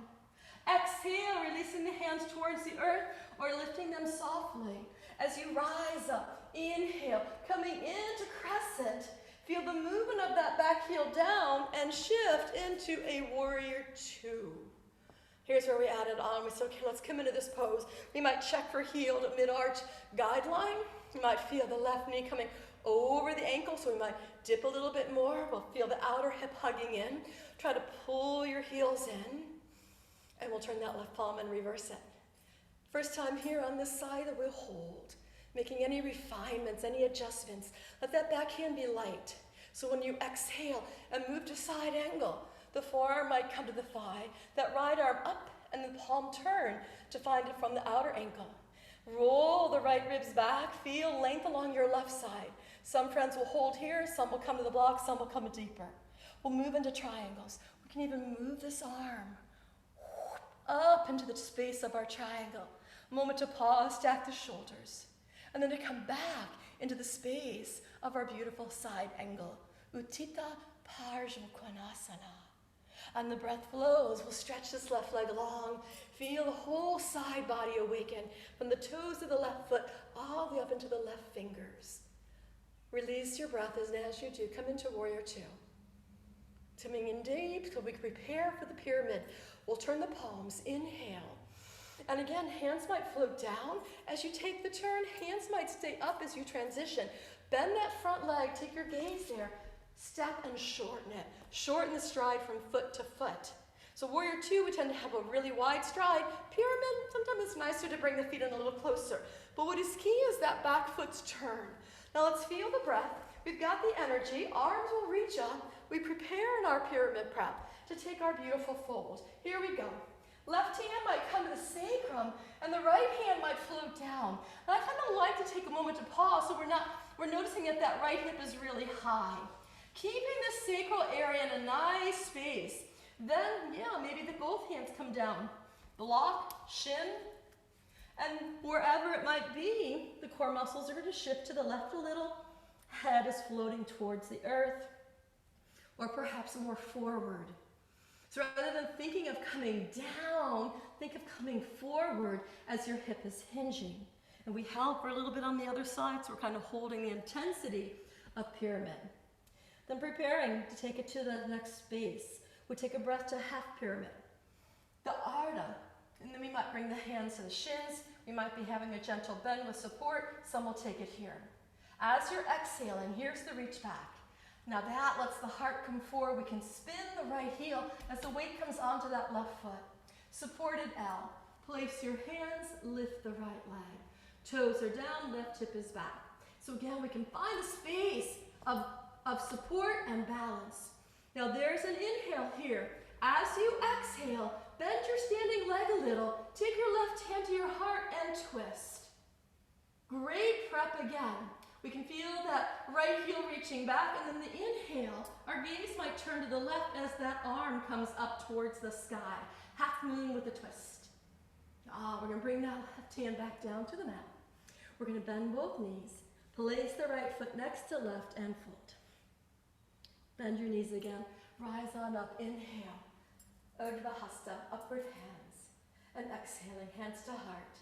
Exhale, releasing the hands towards the earth or lifting them softly. As you rise up, inhale, coming into crescent. Feel the movement of that back heel down and shift into a warrior two. Here's where we added on. We said, okay, let's come into this pose. We might check for heel to mid-arch guideline. You might feel the left knee coming over the ankle, so we might dip a little bit more. We'll feel the outer hip hugging in. Try to pull your heels in, and we'll turn that left palm and reverse it. First time here on this side that we'll hold. Making any refinements, any adjustments. Let that back hand be light. So when you exhale and move to side angle, the forearm might come to the thigh, that right arm up, and the palm turn to find it from the outer ankle. Roll the right ribs back, feel length along your left side. Some friends will hold here, some will come to the block, some will come deeper. We'll move into triangles. We can even move this arm up into the space of our triangle. A moment to pause, stack the shoulders. And then to come back into the space of our beautiful side angle. Utthita Bhujangasana. And the breath flows. We'll stretch this left leg long. Feel the whole side body awaken from the toes of the left foot all the way up into the left fingers. Release your breath, and as you do, come into warrior two. Coming in deep so we can prepare for the pyramid. We'll turn the palms, inhale. And again, hands might float down. As you take the turn, hands might stay up as you transition. Bend that front leg, take your gaze there. Step and shorten it. Shorten the stride from foot to foot. So warrior two, we tend to have a really wide stride. Pyramid, sometimes it's nicer to bring the feet in a little closer. But what is key is that back foot's turn. Now let's feel the breath. We've got the energy. Arms will reach up. We prepare in our pyramid prep to take our beautiful fold. Here we go. Left hand might come to the sacrum, and the right hand might float down. And I kind of like to take a moment to pause so we're noticing that right hip is really high. Keeping the sacral area in a nice space. Then, maybe both hands come down. Block, shin, and wherever it might be, the core muscles are going to shift to the left a little. Head is floating towards the earth, or perhaps more forward. So rather than thinking of coming down, think of coming forward as your hip is hinging. And we help a little bit on the other side, so we're kind of holding the intensity of pyramid. Then preparing to take it to the next space. We take a breath to half pyramid. The Ardha, and then we might bring the hands to the shins. We might be having a gentle bend with support. Some will take it here. As you're exhaling, here's the reach back. Now that lets the heart come forward. We can spin the right heel as the weight comes onto that left foot. Supported L. Place your hands, lift the right leg. Toes are down, left hip is back. So again, we can find a space of support and balance. Now there's an inhale here. As you exhale, bend your standing leg a little. Take your left hand to your heart and twist. Great prep again. We can feel that right heel reaching back, and then the inhale, our gaze might turn to the left as that arm comes up towards the sky. Half moon with a twist. We're going to bring that left hand back down to the mat. We're going to bend both knees. Place the right foot next to left and fold. Bend your knees again. Rise on up. Inhale. Urdhva Hasta, upward hands. And exhaling, hands to heart.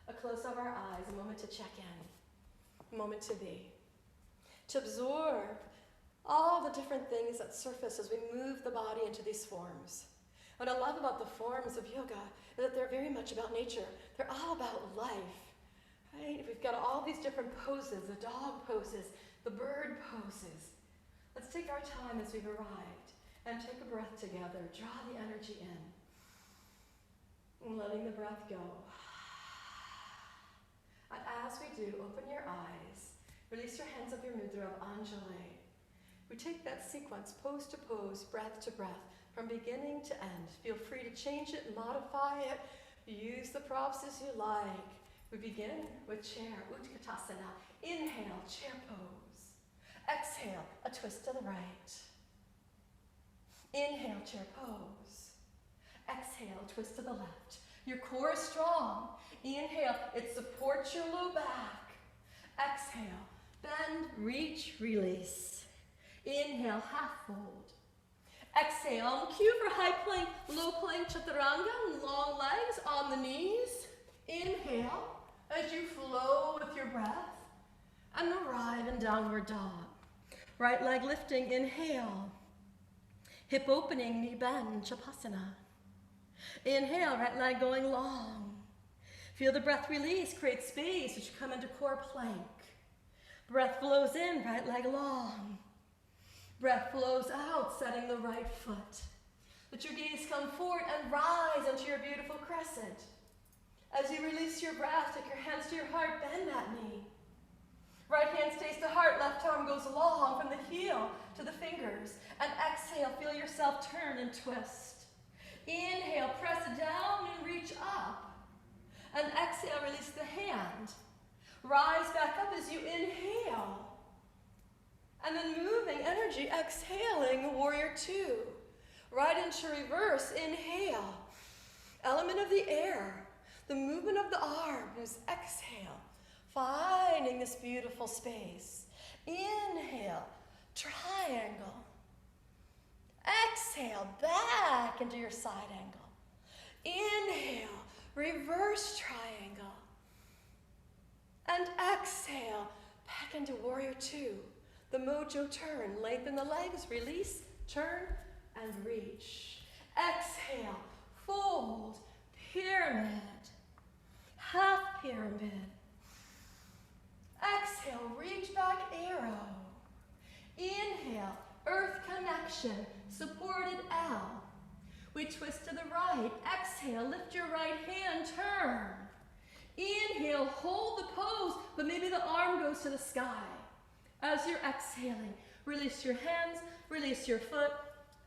A close of our eyes, a moment to check in. A moment to be. To absorb all the different things that surface as we move the body into these forms. What I love about the forms of yoga is that they're very much about nature. They're all about life. Right? We've got all these different poses, the dog poses, the bird poses. Let's take our time as we've arrived and take a breath together. Draw the energy in. And letting the breath go. And as we do, open your eyes. Release your hands of your mudra of Anjali. We take that sequence, pose to pose, breath to breath, from beginning to end. Feel free to change it, modify it, use the props as you like. We begin with chair, Utkatasana. Inhale, chair pose. Exhale, a twist to the right. Inhale, chair pose. Exhale, twist to the left. Your core is strong. Inhale, it supports your low back. Exhale, bend, reach, release. Inhale, half fold. Exhale, on the cue for high plank, low plank, Chaturanga, long legs on the knees. Inhale, as you flow with your breath, and arrive in downward dog. Right leg lifting, inhale. Hip opening, knee bend, Shavasana. Inhale, right leg going long. Feel the breath release, create space as you come into core plank. Breath flows in, right leg long. Breath flows out, setting the right foot. Let your gaze come forward and rise into your beautiful crescent. As you release your breath, take your hands to your heart, bend that knee. Right hand stays to heart, left arm goes long from the heel to the fingers. And exhale, feel yourself turn and twist. Inhale, press it down and reach up. And exhale, release the hand. Rise back up as you inhale. And then moving energy, exhaling, warrior two. Right into reverse, inhale. Element of the air, the movement of the arms, exhale. Finding this beautiful space. Inhale, triangle. Exhale, back into your side angle. Inhale, reverse triangle. And exhale, back into warrior two. The mojo turn, lengthen the legs, release, turn, and reach. Exhale, fold, pyramid, half pyramid. Exhale, reach back, arrow. Inhale, earth connection, supported L. We twist to the right. Exhale, lift your right hand, turn. Inhale, hold the pose, but maybe the arm goes to the sky. As you're exhaling, release your hands, release your foot,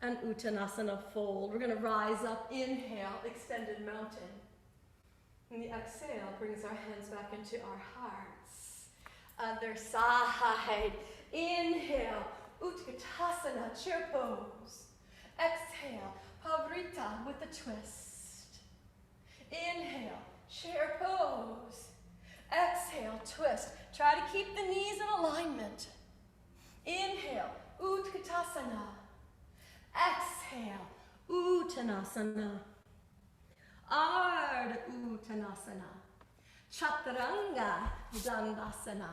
and Uttanasana fold. We're going to rise up, inhale, extended mountain. And the exhale brings our hands back into our hearts. Other side. Inhale, Utkatasana, chair pose. Exhale, Pavrita with a twist. Inhale, chair pose. Exhale, twist. Try to keep the knees in alignment. Inhale, Utkatasana. Exhale, Uttanasana. Ardha Uttanasana. Chaturanga Bhujangasana.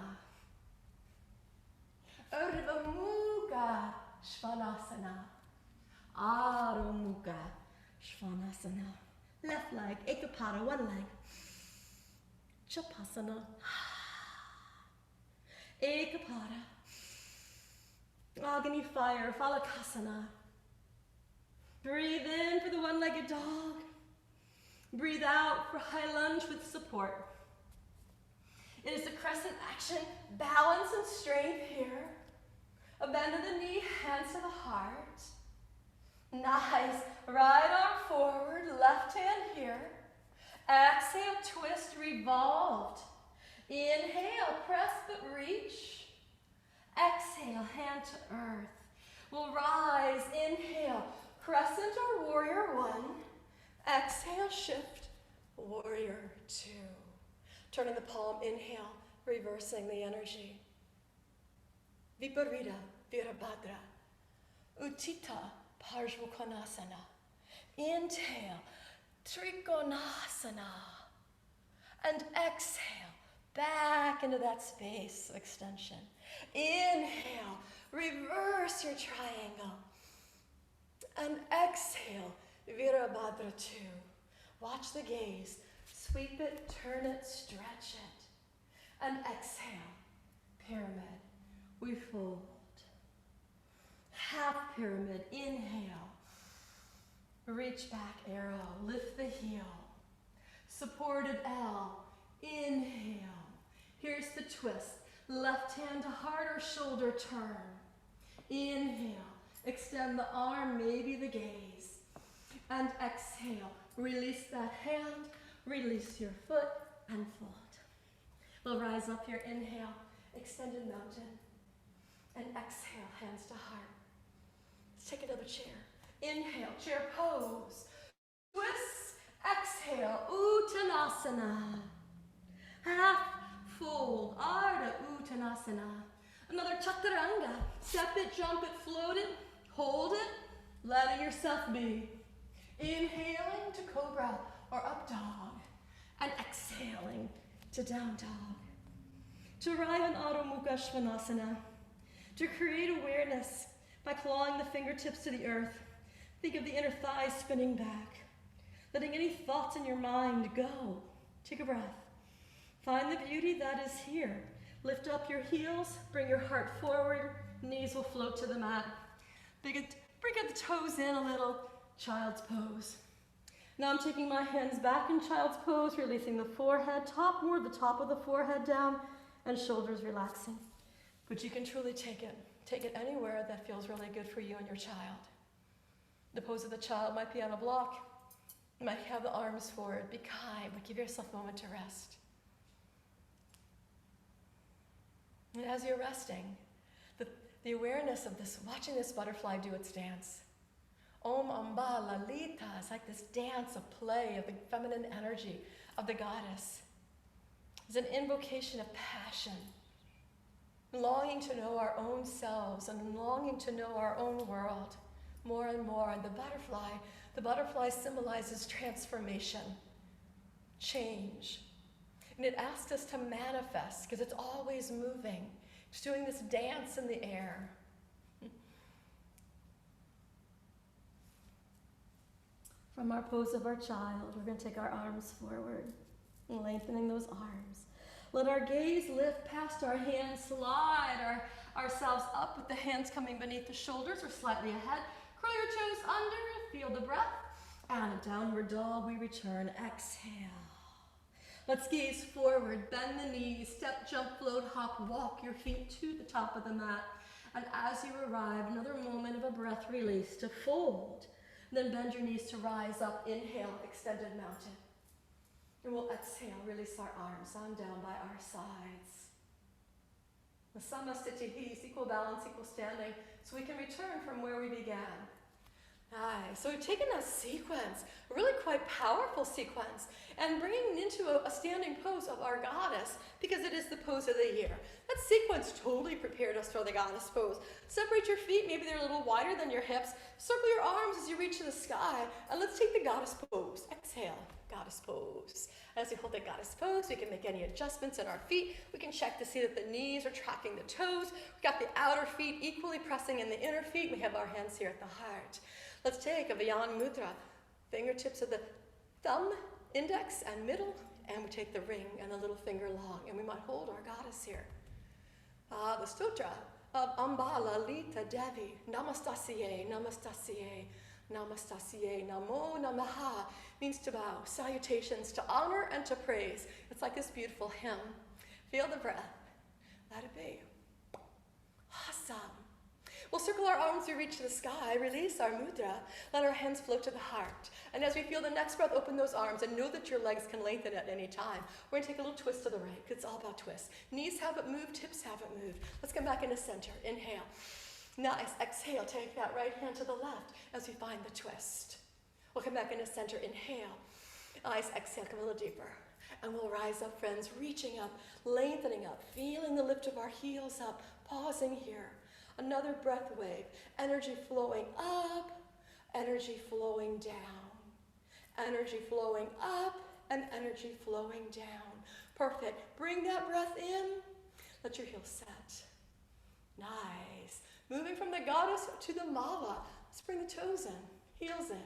Urdhva Mukha Svanasana. Adho Mukha Svanasana. Left leg, Ekapada, one leg. Shavasana. Ekapada. Agni fire, Phalakasana. Breathe in for the one-legged dog. Breathe out for high lunge with support. It is a crescent action, balance and strength here. A bend of the knee, hands to the heart. Nice, right arm forward, left hand here. Exhale, twist, revolved. Inhale, press but reach. Exhale, hand to earth. We'll rise, inhale, crescent or warrior one. Exhale, shift, warrior two. Turning the palm, inhale, reversing the energy. Viparita, Virabhadra. Uttita, Parshvukhanasana. Inhale, Trikonasana. And exhale, back into that space of extension. Inhale, reverse your triangle. And exhale, Virabhadra 2. Watch the gaze. Sweep it, turn it, stretch it. And exhale, pyramid. We fold. Half pyramid, inhale. Reach back, arrow. Lift the heel. Supported L. Inhale. Here's the twist. Left hand to heart or shoulder turn. Inhale. Extend the arm, maybe the gaze. And exhale. Release that hand. Release your foot and fold. We'll rise up here. Inhale. Extended mountain. And exhale. Hands to heart. Let's take another chair. Inhale. Chair pose. Twist. Exhale. Uttanasana. Half fold. Ardha Uttanasana. Another Chaturanga. Step it, jump it, float it, hold it, letting yourself be. Inhaling to Cobra or up dog. And exhaling to down dog. To arrive in Adho Mukha Svanasana. To create awareness by clawing the fingertips to the earth. Think of the inner thighs spinning back. Letting any thoughts in your mind go. Take a breath. Find the beauty that is here. Lift up your heels, bring your heart forward, knees will float to the mat. Bring the toes in a little, child's pose. Now I'm taking my hands back in child's pose, releasing the forehead, more the top of the forehead down, and shoulders relaxing. But you can truly take it anywhere that feels really good for you and your child. The pose of the child might be on a block, you might have the arms forward, be kind, but give yourself a moment to rest. And as you're resting, the awareness of this, watching this butterfly do its dance. Om Amba Lalita is like this dance of play, of the feminine energy of the goddess. It's an invocation of passion, longing to know our own selves and longing to know our own world more and more. And the butterfly symbolizes transformation, change. And it asks us to manifest because it's always moving. It's doing this dance in the air. From our pose of our child, we're going to take our arms forward, lengthening those arms. Let our gaze lift past our hands, slide ourselves up with the hands coming beneath the shoulders or slightly ahead. Curl your toes under, feel the breath. And a downward dog, we return. Exhale. Let's gaze forward, bend the knees, step, jump, float, hop, walk your feet to the top of the mat. And as you arrive, another moment of a breath release to fold. Then bend your knees to rise up. Inhale, extended mountain. And we'll exhale, release our arms on down by our sides. The Samasthiti, equal balance, equal standing, so we can return from where we began. Nice. So we've taken that sequence, a really quite powerful sequence, and bringing it into a standing pose of our goddess, because it is the pose of the year. That sequence totally prepared us for the goddess pose. Separate your feet, maybe they're a little wider than your hips. Circle your arms as you reach to the sky, and let's take the goddess pose. Exhale, goddess pose. As we hold the goddess pose, we can make any adjustments in our feet. We can check to see that the knees are tracking the toes. We've got the outer feet equally pressing in the inner feet. We have our hands here at the heart. Let's take a Bayan Mudra, fingertips of the thumb, index, and middle, and we take the ring and the little finger long, and we might hold our goddess here. The stotra of Amba, Lalita, Devi, Namastasye, Namastasye, Namastasye, Namo Namaha, means to bow, salutations, to honor and to praise. It's like this beautiful hymn. Feel the breath. Let it be. Awesome. We'll circle our arms, we reach to the sky, release our mudra, let our hands float to the heart. And as we feel the next breath, open those arms and know that your legs can lengthen at any time. We're gonna take a little twist to the right, because it's all about twists. Knees haven't moved, hips haven't moved. Let's come back into center, inhale. Nice, exhale, take that right hand to the left as we find the twist. We'll come back into center, inhale. Nice, exhale, come a little deeper. And we'll rise up, friends, reaching up, lengthening up, feeling the lift of our heels up, pausing here. Another breath wave, energy flowing up, energy flowing down, energy flowing up, and energy flowing down. Perfect. Bring that breath in. Let your heels set. Nice. Moving from the goddess to the mala. Let's bring the toes in, heels in.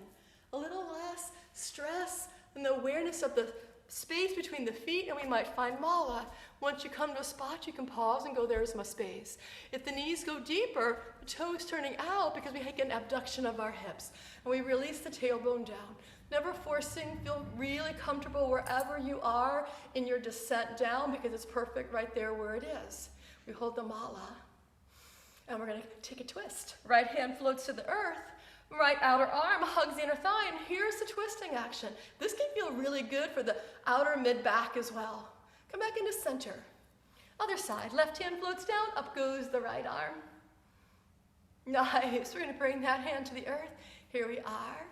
A little less stress and the awareness of the space between the feet, and we might find mala. Once you come to a spot, you can pause and go, there's my space. If the knees go deeper, the toes turning out because we get an abduction of our hips. And we release the tailbone down. Never forcing, feel really comfortable wherever you are in your descent down because it's perfect right there where it is. We hold the mala, and we're gonna take a twist. Right hand floats to the earth. Right outer arm hugs the inner thigh, and here's the twisting action. This can feel really good for the outer mid-back as well. Come back into center. Other side, left hand floats down, up goes the right arm. Nice, we're gonna bring that hand to the earth. Here we are.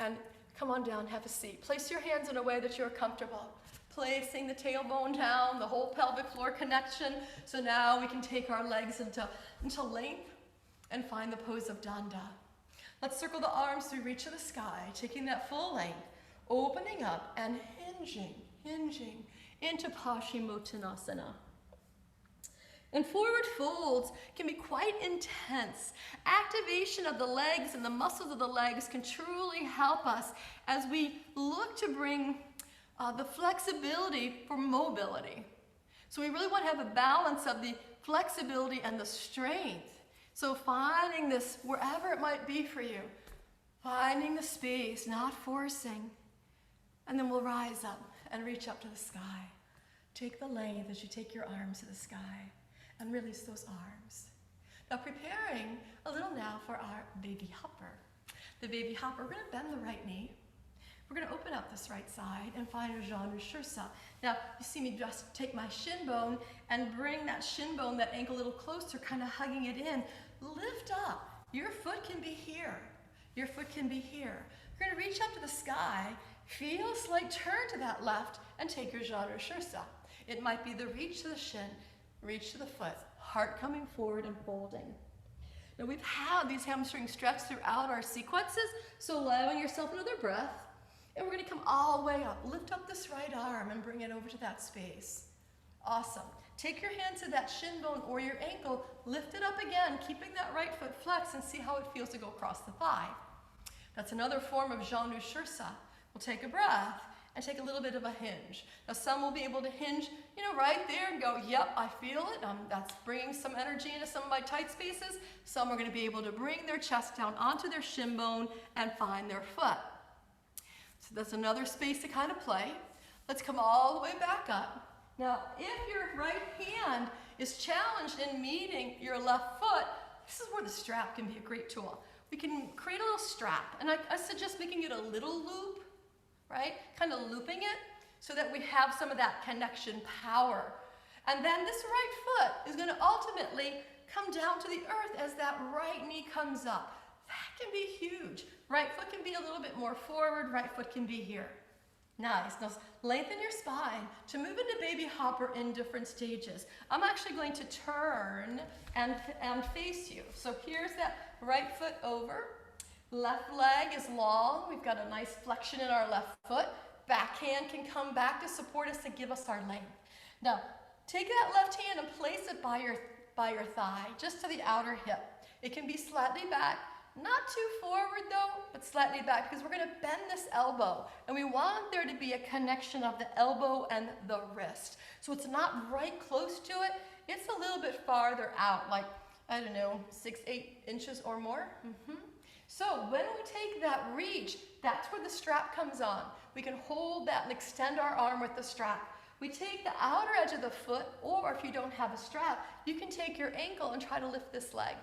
And come on down, have a seat. Place your hands in a way that you're comfortable. Placing the tailbone down, the whole pelvic floor connection. So now we can take our legs into length and find the pose of Danda. Let's circle the arms so we reach to the sky, taking that full length, opening up and hinging into Paschimottanasana. And forward folds can be quite intense. Activation of the legs and the muscles of the legs can truly help us as we look to bring the flexibility for mobility. So we really want to have a balance of the flexibility and the strength. So finding this wherever it might be for you, finding the space, not forcing, and then we'll rise up and reach up to the sky. Take the length as you take your arms to the sky and release those arms. Now preparing a little now for our baby hopper. The baby hopper, we're gonna bend the right knee. We're gonna open up this right side and find a Janu Shirsa. Now, you see me just take my shin bone and bring that shin bone, that ankle a little closer, kind of hugging it in. Lift up. Your foot can be here. Your foot can be here. You're gonna reach up to the sky, feel a slight turn to that left, and take your Janu Shirsa. It might be the reach to the shin, reach to the foot, heart coming forward and folding. Now we've had these hamstrings stretched throughout our sequences, so allowing yourself another breath. And we're going to come all the way up. Lift up this right arm and bring it over to that space. Awesome. Take your hand to that shin bone or your ankle, lift it up again, keeping that right foot flexed, and see how it feels to go across the thigh. That's another form of Janu Shirsa. We'll take a breath and take a little bit of a hinge. Now some will be able to hinge, right there and go, yep, I feel it. That's bringing some energy into some of my tight spaces. Some are going to be able to bring their chest down onto their shin bone and find their foot. So that's another space to kind of play. Let's come all the way back up. Now, if your right hand is challenged in meeting your left foot, this is where the strap can be a great tool. We can create a little strap, and I suggest making it a little loop, right? Kind of looping it so that we have some of that connection power. And then this right foot is going to ultimately come down to the earth as that right knee comes up. That can be huge. Right foot can be a little bit more forward, right foot can be here. Nice. Now lengthen your spine to move into baby hopper in different stages. I'm actually going to turn and face you. So here's that right foot over. Left leg is long. We've got a nice flexion in our left foot. Back hand can come back to support us to give us our length. Now take that left hand and place it by your thigh, just to the outer hip. It can be slightly back. Not too forward though, but slightly back, because we're going to bend this elbow, and we want there to be a connection of the elbow and the wrist. So it's not right close to it, it's a little bit farther out, like, 6-8 inches or more. So when we take that reach, that's where the strap comes on. We can hold that and extend our arm with the strap. We take the outer edge of the foot, or if you don't have a strap, you can take your ankle and try to lift this leg.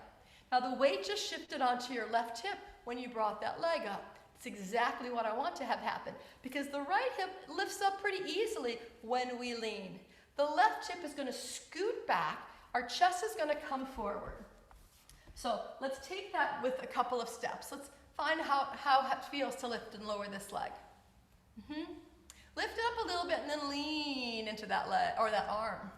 Now the weight just shifted onto your left hip when you brought that leg up. It's exactly what I want to have happen, because the right hip lifts up pretty easily when we lean. The left hip is going to scoot back. Our chest is going to come forward. So let's take that with a couple of steps. Let's find how it feels to lift and lower this leg. Lift up a little bit and then lean into that leg or that arm.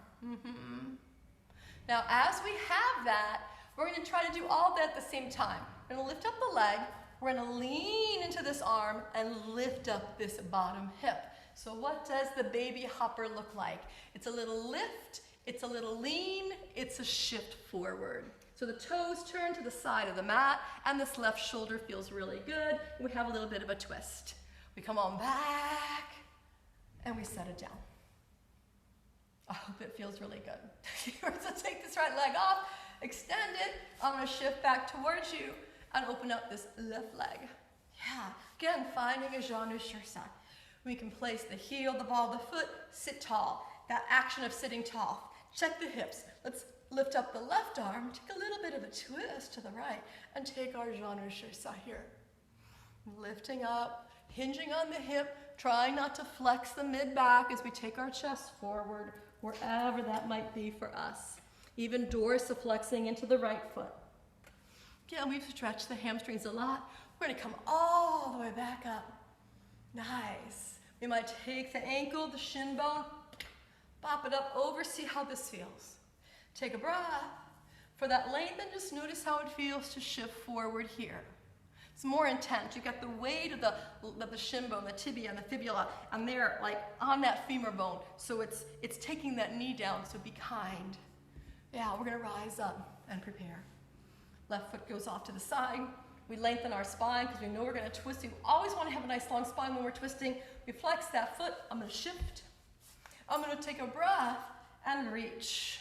Now as we have that, we're going to try to do all that at the same time. We're going to lift up the leg, we're going to lean into this arm and lift up this bottom hip. So what does the baby hopper look like? It's a little lift, it's a little lean, it's a shift forward. So the toes turn to the side of the mat, and this left shoulder feels really good. We have a little bit of a twist. We come on back, and we set it down. I hope it feels really good. So take this right leg off, extend it. I'm going to shift back towards you and open up this left leg. Yeah, again, finding a Janu Shirsa. We can place the heel, the ball of the foot, sit tall. That action of sitting tall. Check the hips. Let's lift up the left arm, take a little bit of a twist to the right, and take our Janu Shirsa here. Lifting up, hinging on the hip, trying not to flex the mid-back as we take our chest forward, wherever that might be for us. Even dorsiflexing into the right foot. Again, we've stretched the hamstrings a lot. We're going to come all the way back up. Nice. We might take the ankle, the shin bone, pop it up over, see how this feels. Take a breath. For that length, and just notice how it feels to shift forward here. It's more intense. You've got the weight of the shin bone, the tibia, and the fibula, and they're like on that femur bone. So it's taking that knee down, so be kind. Yeah, we're going to rise up and prepare. Left foot goes off to the side. We lengthen our spine because we know we're going to twist. We always want to have a nice long spine when we're twisting. We flex that foot. I'm going to shift. I'm going to take a breath and reach.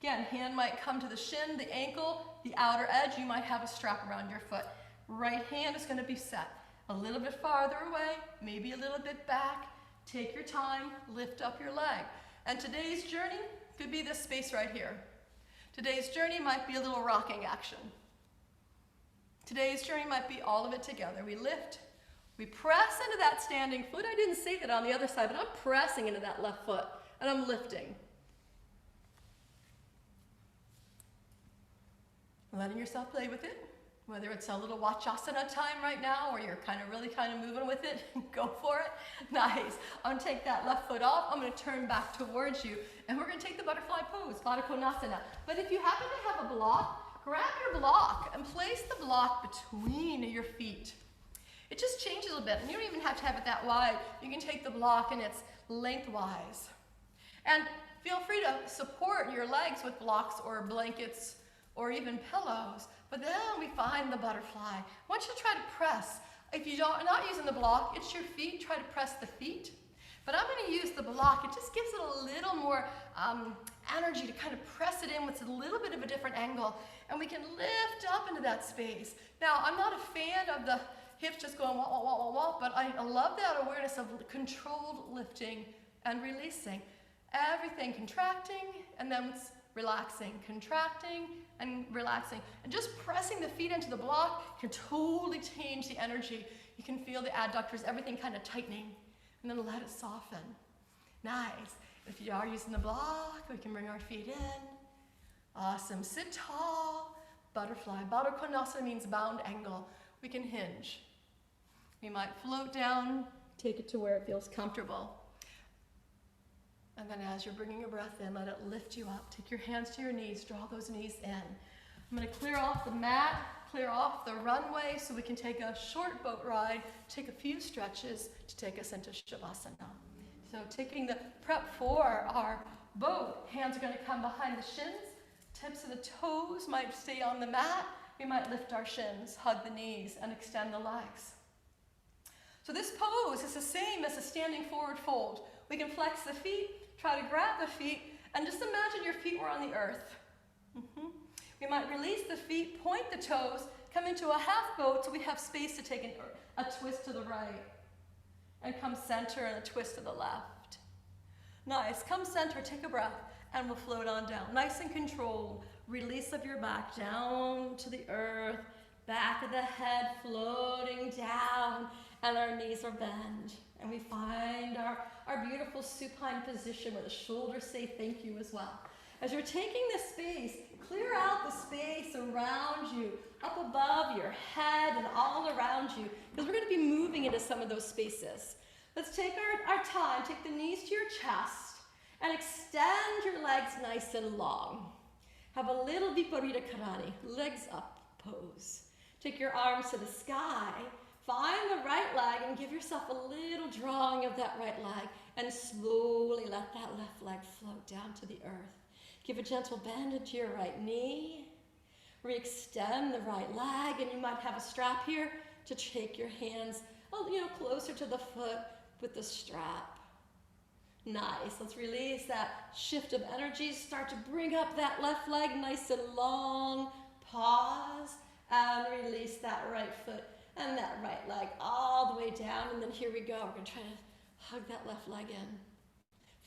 Again, hand might come to the shin, the ankle, the outer edge. You might have a strap around your foot. Right hand is going to be set a little bit farther away, maybe a little bit back. Take your time, lift up your leg. And today's journey could be this space right here. Today's journey might be a little rocking action. Today's journey might be all of it together. We lift, we press into that standing foot. I didn't say that on the other side, but I'm pressing into that left foot, and I'm lifting. Letting yourself play with it. Whether it's a little Vajrasana time right now, or you're really moving with it, go for it. Nice. I'm going to take that left foot off. I'm going to turn back towards you, and we're going to take the butterfly pose, Baddha Konasana. But if you happen to have a block, grab your block and place the block between your feet. It just changes a bit, and you don't even have to have it that wide. You can take the block and it's lengthwise. And feel free to support your legs with blocks or blankets or even pillows. But then we find the butterfly. I want you to try to press. If you're not using the block, it's your feet. Try to press the feet. But I'm going to use the block. It just gives it a little more energy to kind of press it in with a little bit of a different angle. And we can lift up into that space. Now, I'm not a fan of the hips just going wah, wah, wah, wah, wah, but I love that awareness of controlled lifting and releasing. Everything contracting and then it's relaxing, contracting and relaxing. And just pressing the feet into the block can totally change the energy. You can feel the adductors, everything kind of tightening, and then let it soften. Nice. If you are using the block, we can bring our feet in. Awesome. Sit tall. Butterfly. Baddha Konasana means bound angle. We can hinge. We might float down, take it to where it feels comfortable. And then as you're bringing your breath in, let it lift you up. Take your hands to your knees, draw those knees in. I'm going to clear off the mat, clear off the runway so we can take a short boat ride, take a few stretches to take us into Shavasana. So taking the prep for our boat, hands are going to come behind the shins, tips of the toes might stay on the mat. We might lift our shins, hug the knees, and extend the legs. So this pose is the same as a standing forward fold. We can flex the feet, try to grab the feet, and just imagine your feet were on the earth. We might release the feet, point the toes, come into a half boat so we have space to take a twist to the right. And come center and a twist to the left. Nice. Come center, take a breath, and we'll float on down. Nice and controlled. Release of your back down to the earth. Back of the head floating down, and our knees are bent. And we find our beautiful supine position where the shoulders say thank you as well. As you're taking this space, clear out the space around you, up above your head and all around you, because we're going to be moving into some of those spaces. Let's take our time, take the knees to your chest, and extend your legs nice and long. Have a little Viparita Karani, legs up pose. Take your arms to the sky. Find the right leg and give yourself a little drawing of that right leg and slowly let that left leg float down to the earth. Give a gentle bend into your right knee. Re-extend the right leg, and you might have a strap here to take your hands closer to the foot with the strap. Nice. Let's release that shift of energy. Start to bring up that left leg nice and long. Pause and release that right foot and that right leg all the way down. And then here we go. We're going to try to hug that left leg in.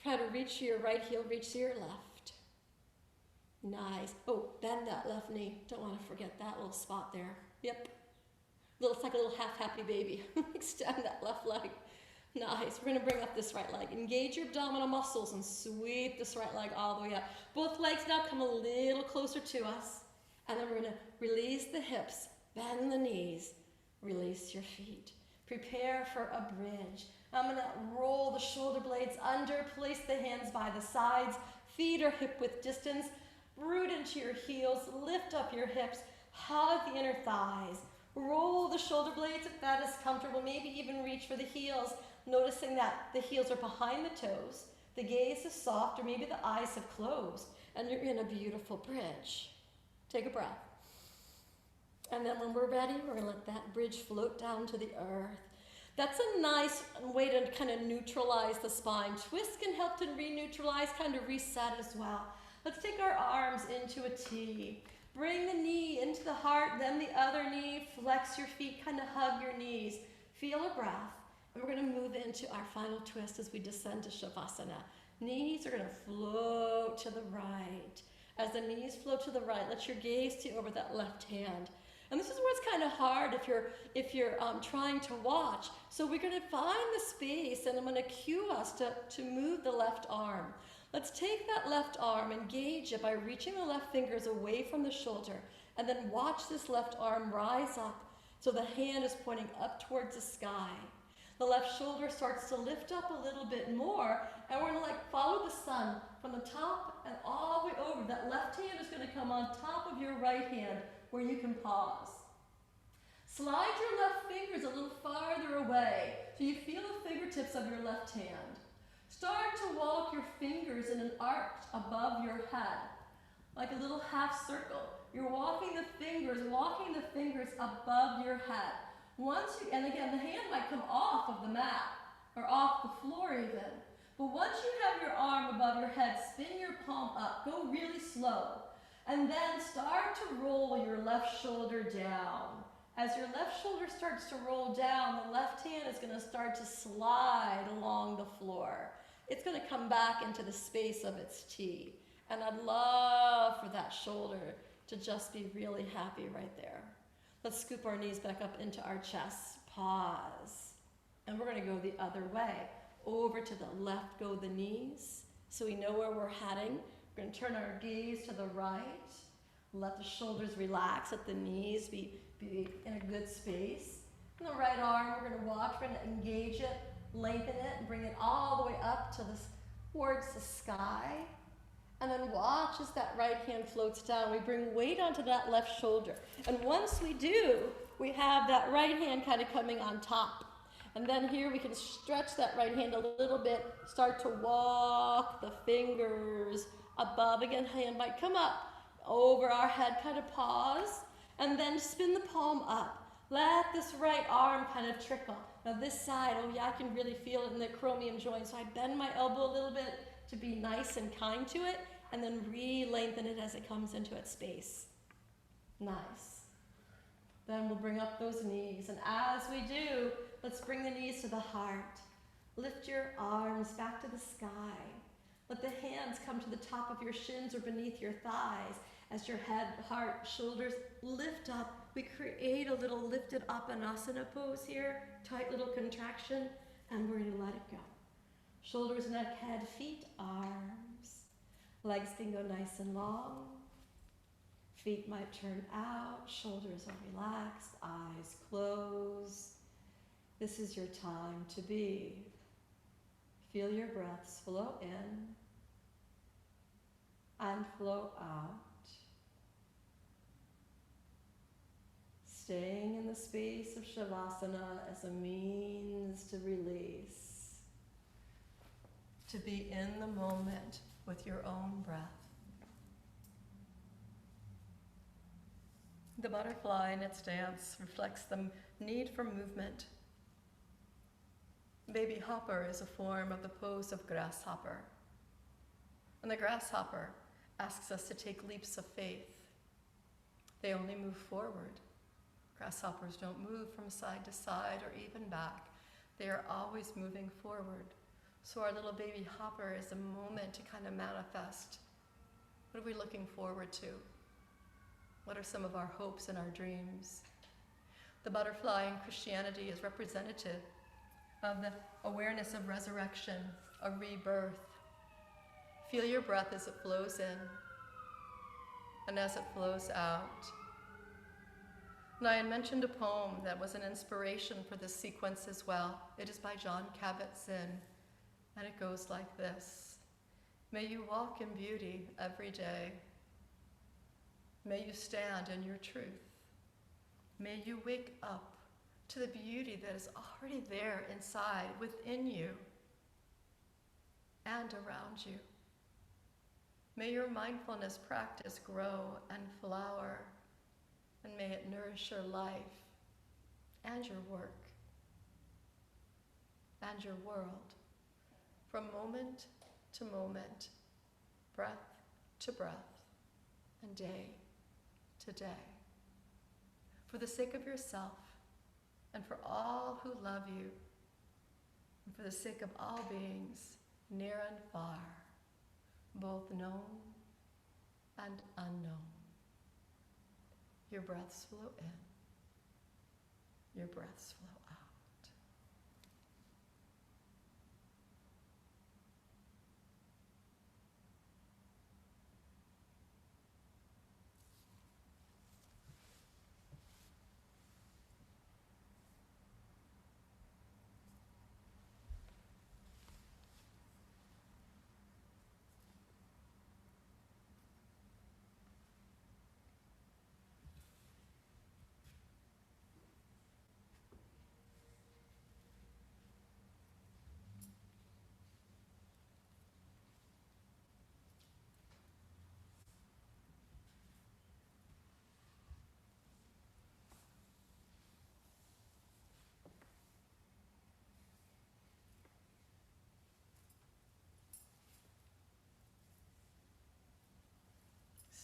Try to reach your right heel, reach to your left. Nice. Oh, bend that left knee. Don't want to forget that little spot there. Yep. It's like a little half happy baby. Extend that left leg. Nice. We're going to bring up this right leg. Engage your abdominal muscles and sweep this right leg all the way up. Both legs now come a little closer to us. And then we're going to release the hips, bend the knees, release your feet. Prepare for a bridge. I'm going to roll the shoulder blades under, place the hands by the sides, feet are hip width distance, root into your heels, lift up your hips, hug the inner thighs, roll the shoulder blades if that is comfortable, maybe even reach for the heels, noticing that the heels are behind the toes, the gaze is soft, or maybe the eyes have closed, and you're in a beautiful bridge. Take a breath. And then when we're ready, we're going to let that bridge float down to the earth. That's a nice way to kind of neutralize the spine. Twist can help to re-neutralize, kind of reset as well. Let's take our arms into a T. Bring the knee into the heart, then the other knee. Flex your feet, kind of hug your knees. Feel a breath. And we're going to move into our final twist as we descend to Shavasana. Knees are going to float to the right. As the knees float to the right, let your gaze stay over that left hand. And this is where it's kind of hard if you're trying to watch. So we're going to find the space, and I'm going to cue us to move the left arm. Let's take that left arm, engage it by reaching the left fingers away from the shoulder, and then watch this left arm rise up so the hand is pointing up towards the sky. The left shoulder starts to lift up a little bit more, and we're gonna follow the sun from the top and all the way over. That left hand is gonna come on top of your right hand where you can pause. Slide your left fingers a little farther away so you feel the fingertips of your left hand. Start to walk your fingers in an arch above your head, like a little half circle. You're walking the fingers above your head. And again, the hand might come off of the mat or off the floor even. But once you have your arm above your head, spin your palm up. Go really slow. And then start to roll your left shoulder down. As your left shoulder starts to roll down, the left hand is going to start to slide along the floor. It's going to come back into the space of its T. And I'd love for that shoulder to just be really happy right there. Let's scoop our knees back up into our chest. Pause. And we're going to go the other way. Over to the left go the knees, so we know where we're heading. We're going to turn our gaze to the right. Let the shoulders relax. Let the knees be in a good space. And the right arm, we're going to watch. We're going to engage it, lengthen it, and bring it all the way up to towards the sky. And then watch as that right hand floats down. We bring weight onto that left shoulder. And once we do, we have that right hand kind of coming on top. And then here we can stretch that right hand a little bit, start to walk the fingers above. Again, hand might come up over our head, kind of pause, and then spin the palm up. Let this right arm kind of trickle. Now this side, oh yeah, I can really feel it in the acromion joint, so I bend my elbow a little bit to be nice and kind to it, and then re-lengthen it as it comes into its space. Nice. Then we'll bring up those knees, and as we do, let's bring the knees to the heart. Lift your arms back to the sky. Let the hands come to the top of your shins or beneath your thighs. As your head, heart, shoulders lift up, we create a little lifted Uttanasana pose here, tight little contraction, and we're going to let it go. Shoulders, neck, head, feet, arms. Legs can go nice and long. Feet might turn out, shoulders are relaxed, eyes closed. This is your time to be. Feel your breaths flow in and flow out. Staying in the space of Shavasana as a means to release. To be in the moment with your own breath. The butterfly in its dance reflects the need for movement. Baby hopper is a form of the pose of grasshopper. And the grasshopper asks us to take leaps of faith. They only move forward. Grasshoppers don't move from side to side or even back. They are always moving forward. So our little baby hopper is a moment to kind of manifest. What are we looking forward to? What are some of our hopes and our dreams? The butterfly in Christianity is representative of the awareness of resurrection, of rebirth. Feel your breath as it flows in and as it flows out. And I had mentioned a poem that was an inspiration for this sequence as well. It is by John Kabat-Zinn, and it goes like this. May you walk in beauty every day. May you stand in your truth. May you wake up to the beauty that is already there inside, within you, and around you. May your mindfulness practice grow and flower, and may it nourish your life and your work and your world from moment to moment, breath to breath, and day to day. For the sake of yourself and for all who love you, and for the sake of all beings, near and far, both known and unknown. Your breaths flow in, your breaths flow out.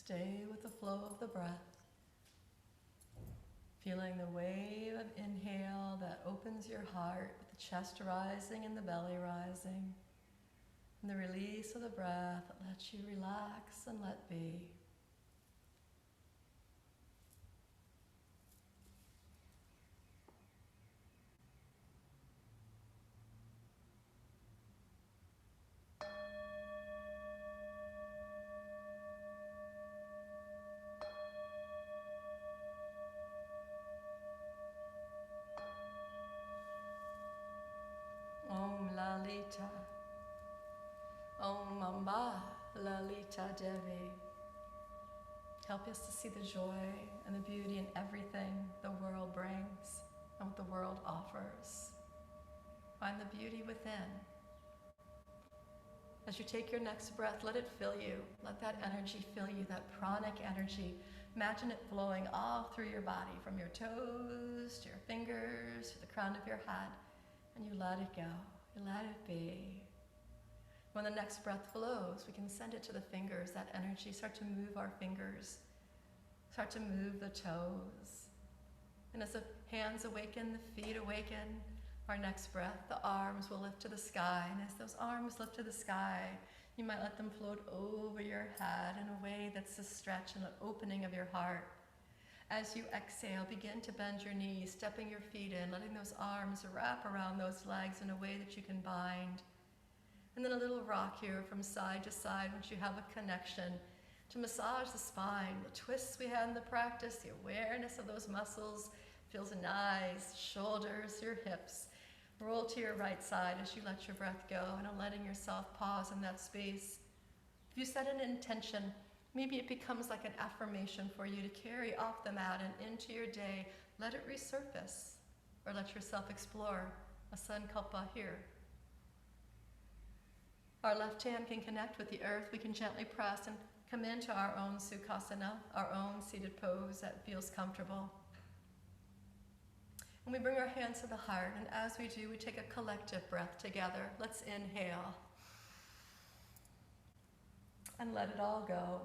Stay with the flow of the breath. Feeling the wave of inhale that opens your heart with the chest rising and the belly rising. And the release of the breath that lets you relax and let be. Om Lalita. Om Amba, Lalita Devi. Help us to see the joy and the beauty in everything the world brings and what the world offers. Find the beauty within. As you take your next breath, let it fill you. Let that energy fill you, that pranic energy. Imagine it flowing all through your body, from your toes to your fingers to the crown of your head. And you let it go. You let it be. When the next breath flows, we can send it to the fingers, that energy. Start to move our fingers. Start to move the toes. And as the hands awaken, the feet awaken, our next breath, the arms will lift to the sky. And as those arms lift to the sky, you might let them float over your head in a way that's a stretch and an opening of your heart. As you exhale, begin to bend your knees, stepping your feet in, letting those arms wrap around those legs in a way that you can bind. And then a little rock here from side to side once you have a connection to massage the spine, the twists we had in the practice, the awareness of those muscles, feels nice, shoulders, your hips. Roll to your right side as you let your breath go and letting yourself pause in that space. If you set an intention, maybe it becomes like an affirmation for you to carry off the mat and into your day. Let it resurface, or let yourself explore a sankalpa here. Our left hand can connect with the earth. We can gently press and come into our own Sukhasana, our own seated pose that feels comfortable. And we bring our hands to the heart, and as we do, we take a collective breath together. Let's inhale. And let it all go.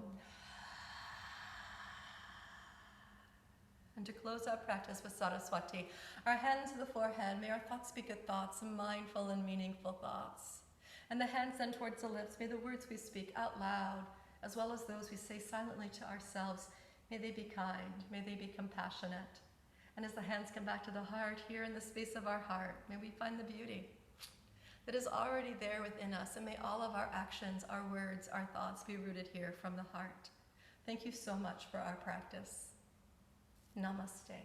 And to close our practice with Saraswati, our hands to the forehead, may our thoughts be good thoughts, mindful and meaningful thoughts. And the hands then towards the lips, may the words we speak out loud, as well as those we say silently to ourselves, may they be kind, may they be compassionate. And as the hands come back to the heart, here in the space of our heart, may we find the beauty that is already there within us, and may all of our actions, our words, our thoughts be rooted here from the heart. Thank you so much for our practice. Namaste.